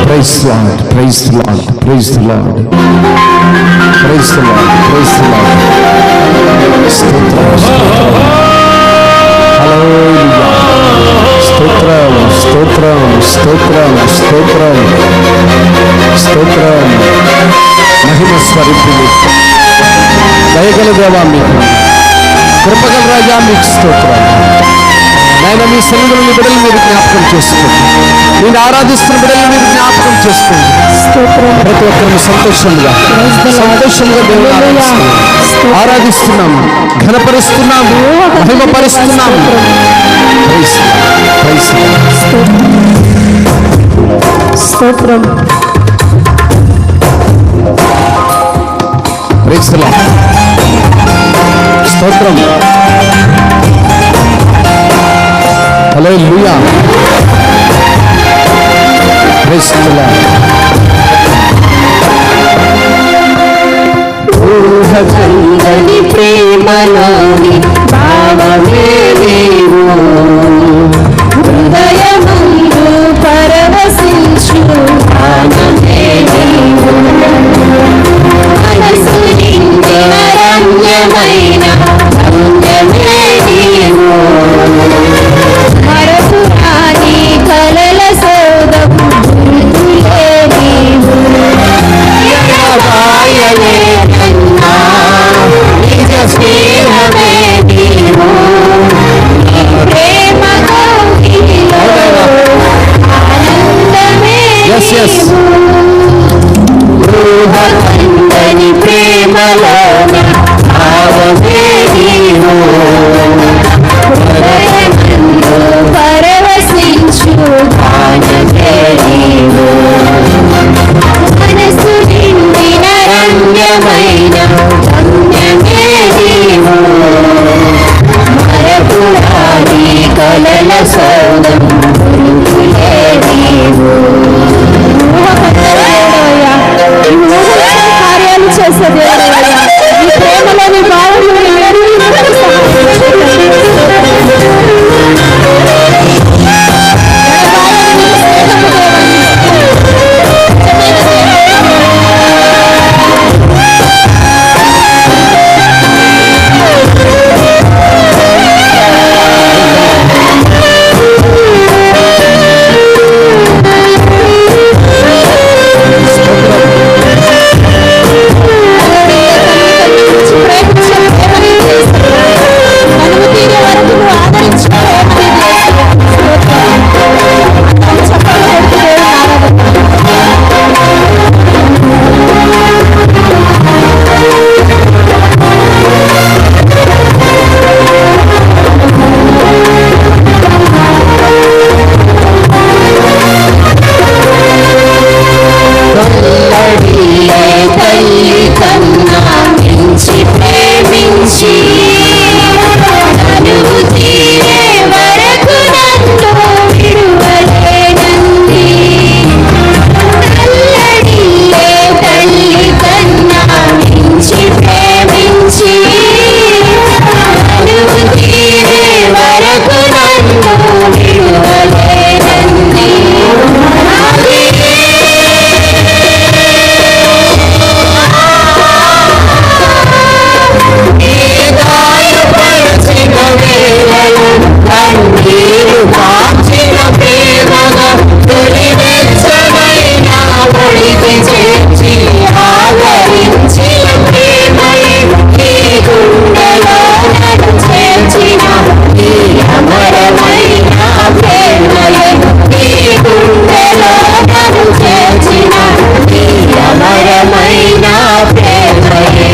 Praise the Lord, praise the Lord, praise the Lord, praise the Lord, praise the Lord. Hallelujah. Stotram, stotram, stotram, stotram, stotram. మహిమ స్వరూపుడు, దయగల దేవా మీకు, కృపగల రాజా మీకు స్తోత్రం. నాయన మీ సన్నిధిలో మీ బిడ్డలు మీరు జ్ఞాపకం చేసుకోండి. నేను ఆరాధిస్తున్న బిడ్డలు మీరు జ్ఞాపకం చేసుకోండి. ప్రతి ఒక్కరిని సంతోషంగా దేవుని ఆరాధిస్తున్నాము, ఘనపరుస్తున్నాము, మహిమపరుస్తున్నాము. స్తోత్రం. Praise the Lord. స్తోత్రం. హల్లెలూయా. Praise the Lord. ఊహకందని ప్రేమలోని భావమే నీవు, హృదయముందు పరవశించు ఆనందే నీవు, మనసు నిండిన రమ్యమైన రమ్యమే నీవు, మరపురాని కలల సౌదము గుర్తులే నీవు, యెహోవాయనే నన్నా నిజ స్నేహమే నీవు, నీ ప్రేమ కౌగిలిలో ఆనందమే నీవు, ఊహకందని ప్రేమలోన భావమే నీవు, హృదయమందు పరవశించు గానమే నీవు, మనసు నిండిన రమ్యమైన రమ్యమే నీవు, మరపురాని కలల సౌదం గురుతులే నీవు. కార్యాలు చేసే దేవుడయ్యా, ఈ ప్రేమలోని భావములు తల్లి కన్నా మించి ప్రేమించి నన్ను తీరే వరకు నన్ను విడువలేనంది, తల్లడిల్లే తల్లి కన్నా మించి ప్రేమించి నన్ను తీరే వరకు నన్ను విడువలేనంది, కన్నీరు కాచిన ప్రేమగా తొలి వెచ్చమైన ఒడికి చేర్చి ఆదరించిన ప్రేమయే, నీ గుండెలో నన్ను చేర్చిన నీ అమరమైన ప్రేమయే, నీ గుండెలో నన్ను చేర్చిన నీ అమరమైన ప్రేమయే,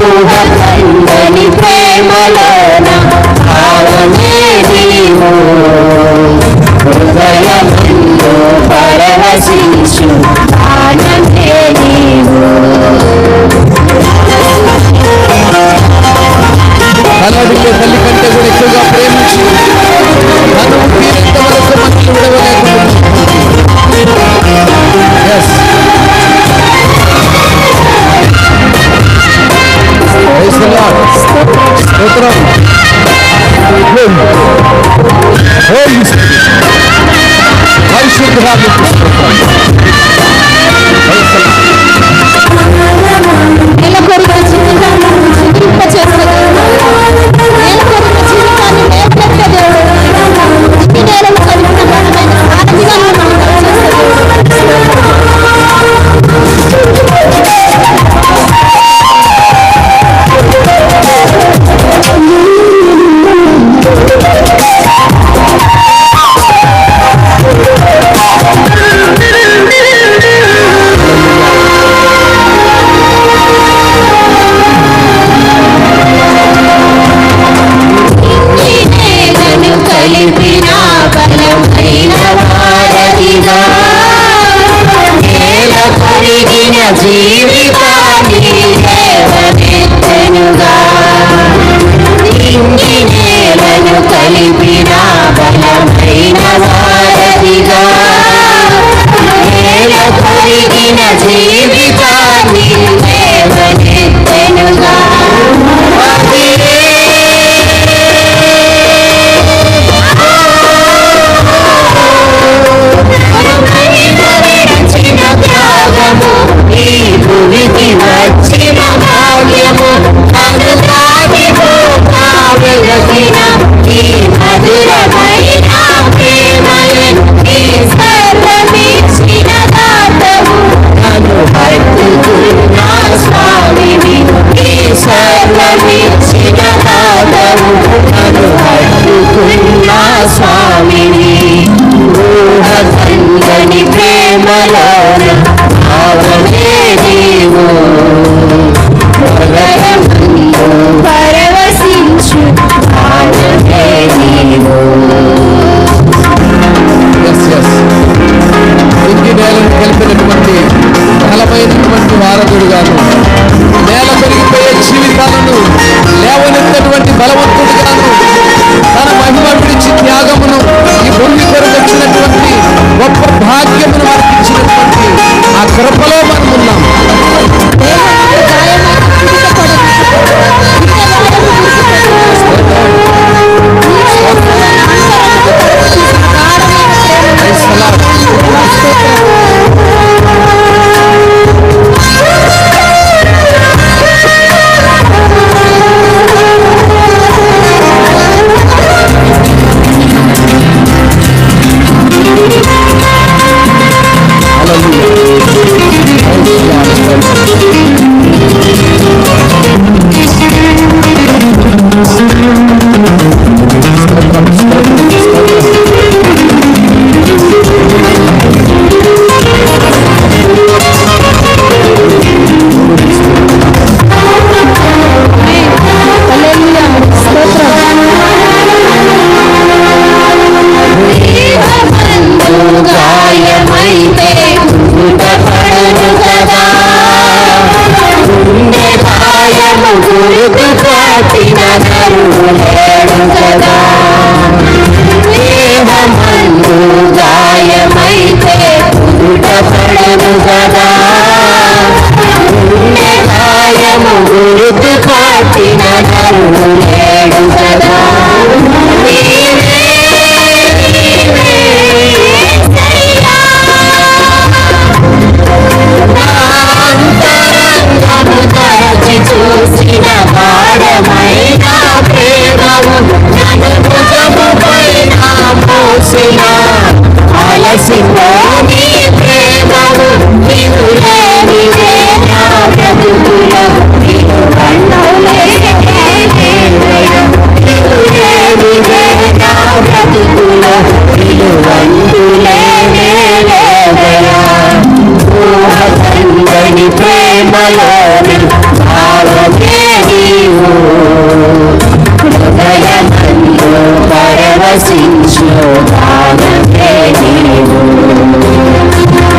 ఊహకందని ప్రేమలోన భావమే నీవు, హృదయమందు పరవశించు ఆనందే నీవు. తల్లడిల్లే తల్లి కంటే కూడా ఎక్కువగా ప్రేమించి నన్ను తీరేంత వరకు మనల్ని విడవలేకుండా. Yes. Praise the Lord. స్తోత్రం. Holy Spirit. పరిశుద్ధాత్మకు స్తోత్రం. Praise the Lord. నెలకొరిన జీవితాన్ని జీవింపచేసే దేవుడు, నెలకొరిన జీవితాన్ని మేల్కొల్పే దేవుడు, ఇన్ని నేలలు కలిగిన బలమైన సారథిగా మనం చేసే దేవుడు. కలిపిన బలమైన వారధిగా నేల కొరిగిన జీవితాన్ని కలిపెనుగా నింగి నేలను కలిపిన బలమైన వారధిగా నేల కొరిగిన జీవితాన్ని లేవనెత్తెనుగా ఈ భూమికి వచ్చిన భాగ్యము వెలసిన ఈ మధురమైన ప్రేమలే ఈ సర్వమిచ్చిన దాతవు నన్ను పట్టుకున్న స్వామిని ఈ సర్వమిచ్చిన దాతవు నన్ను పట్టుకున్న స్వామిని ఊహ కందని ప్రేమలోన భావమే నీవు హృదయమందు పరవశించు భావమే నీవు. ఇంటి నేలను కలిపినటువంటి బలమైనటువంటి వారధుడుగాను నేల పెరిగిపోయే జీవితాలను లేవనెత్తటువంటి బలవంతుడుగాను తన మహిమ విడిచి త్యాగమును ఈ భూమి కొరకు వచ్చినటువంటి గొప్ప భాగ్యమును మనకి ఇచ్చినటువంటి ఆ కృపలో మనం ఉన్నాం.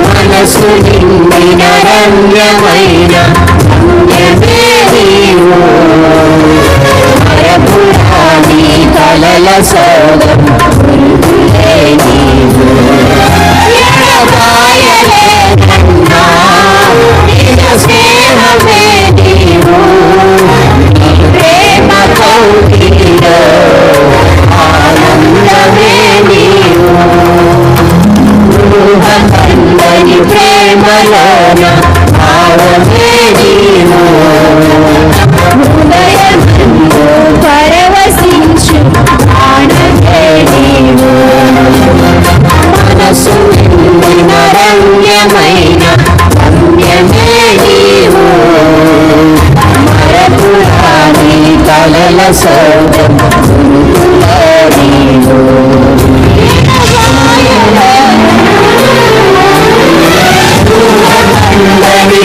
మనసు నిండిన రమ్యమైన మరపురాని కలల సోదం నీవు స్నేహమే నీవు ప్రేమ కౌగిలిలో ఆనందమే నీవు కందని ప్రేమలోన భావమే నీవు హృదయమందు పరవశించు ఆనందే నీవు మనసు నిండిన రమ్యమైన రమ్యమే నీవు మరపురాని కలల సోదం నీవు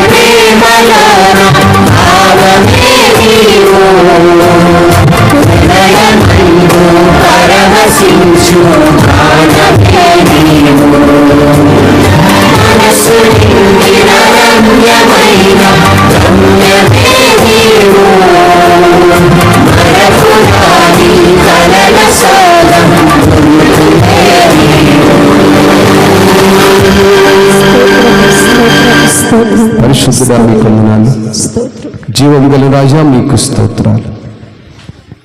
ప్రేమలోన భావమే నీవు హృదయమందు పరవశించు ఆనందే నీవు మనసు నిండిన రమ్యమైన రమ్యమే నీవు పరిశుద్ధుడా మీకు వందనాలు. జీవం గల రాజా మీకు స్తోత్రాలు.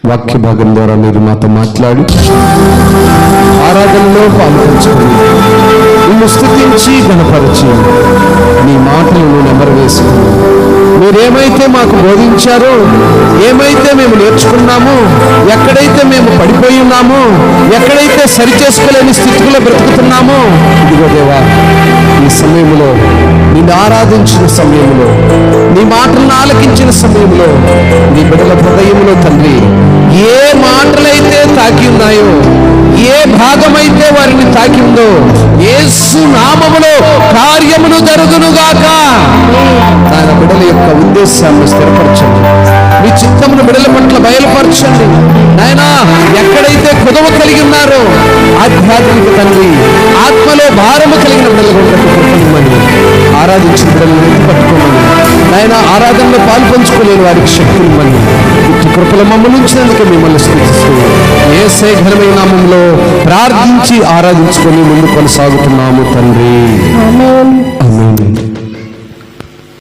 వాక్య భాగం ద్వారా మీరు మాతో మాట్లాడి ఆరాధనలో పాల్పంచుకొని నిన్ను స్తుతించి గణపరిచి నీ మాటలను నెమరు వేసుకుని మీరేమైతే మాకు బోధించారో, ఏమైతే మేము నేర్చుకున్నామో, ఎక్కడైతే మేము పడిపోయి ఉన్నామో, ఎక్కడైతే సరిచేసుకోలేని స్థితిలో బ్రతుకుతున్నామో, ఇదిగో దేవా ఈ సమయంలో నిన్ను ఆరాధించిన సమయంలో, నీ మాటలను ఆలకించిన సమయంలో, నీ బిడ్డల హృదయంలో తండ్రి ఏ మాటలైతే తాకి ఉన్నాయో, ఏ భాగమైతే వారిని తాకిందో యేసు నామములో కార్యములు జరుగునుగాక. ఆయన బిడ్డల యొక్క ఉద్దేశాన్ని స్థిరపరచండి. మీ చిత్తమును బిడ్డల పట్ల బయలుపరచండి. నాయనా ఎక్కడైతే కుదవ కలిగి ఉన్నారో ఆధ్యాత్మిక తండ్రి, ఆత్మలో భారము కలిగిన బిడ్డలు కృపనిమ్మని, ఆరాధించిన బిడ్డలను ఎత్తి పట్టుకోమని, నాయన ఆరాధనలో పాల్పంచుకోలేని వారికి శక్తినిమ్మని, ఇటు కృపల మమ్మల్ని ఉంచినందుకు మిమ్మల్ని స్తుతిస్తూ యేసయ్య ఘనమైన నామములో ప్రార్థించి ఆరాధించుకొని ముందు కొనసాగుతున్నాము తండ్రి. ఆమేన్.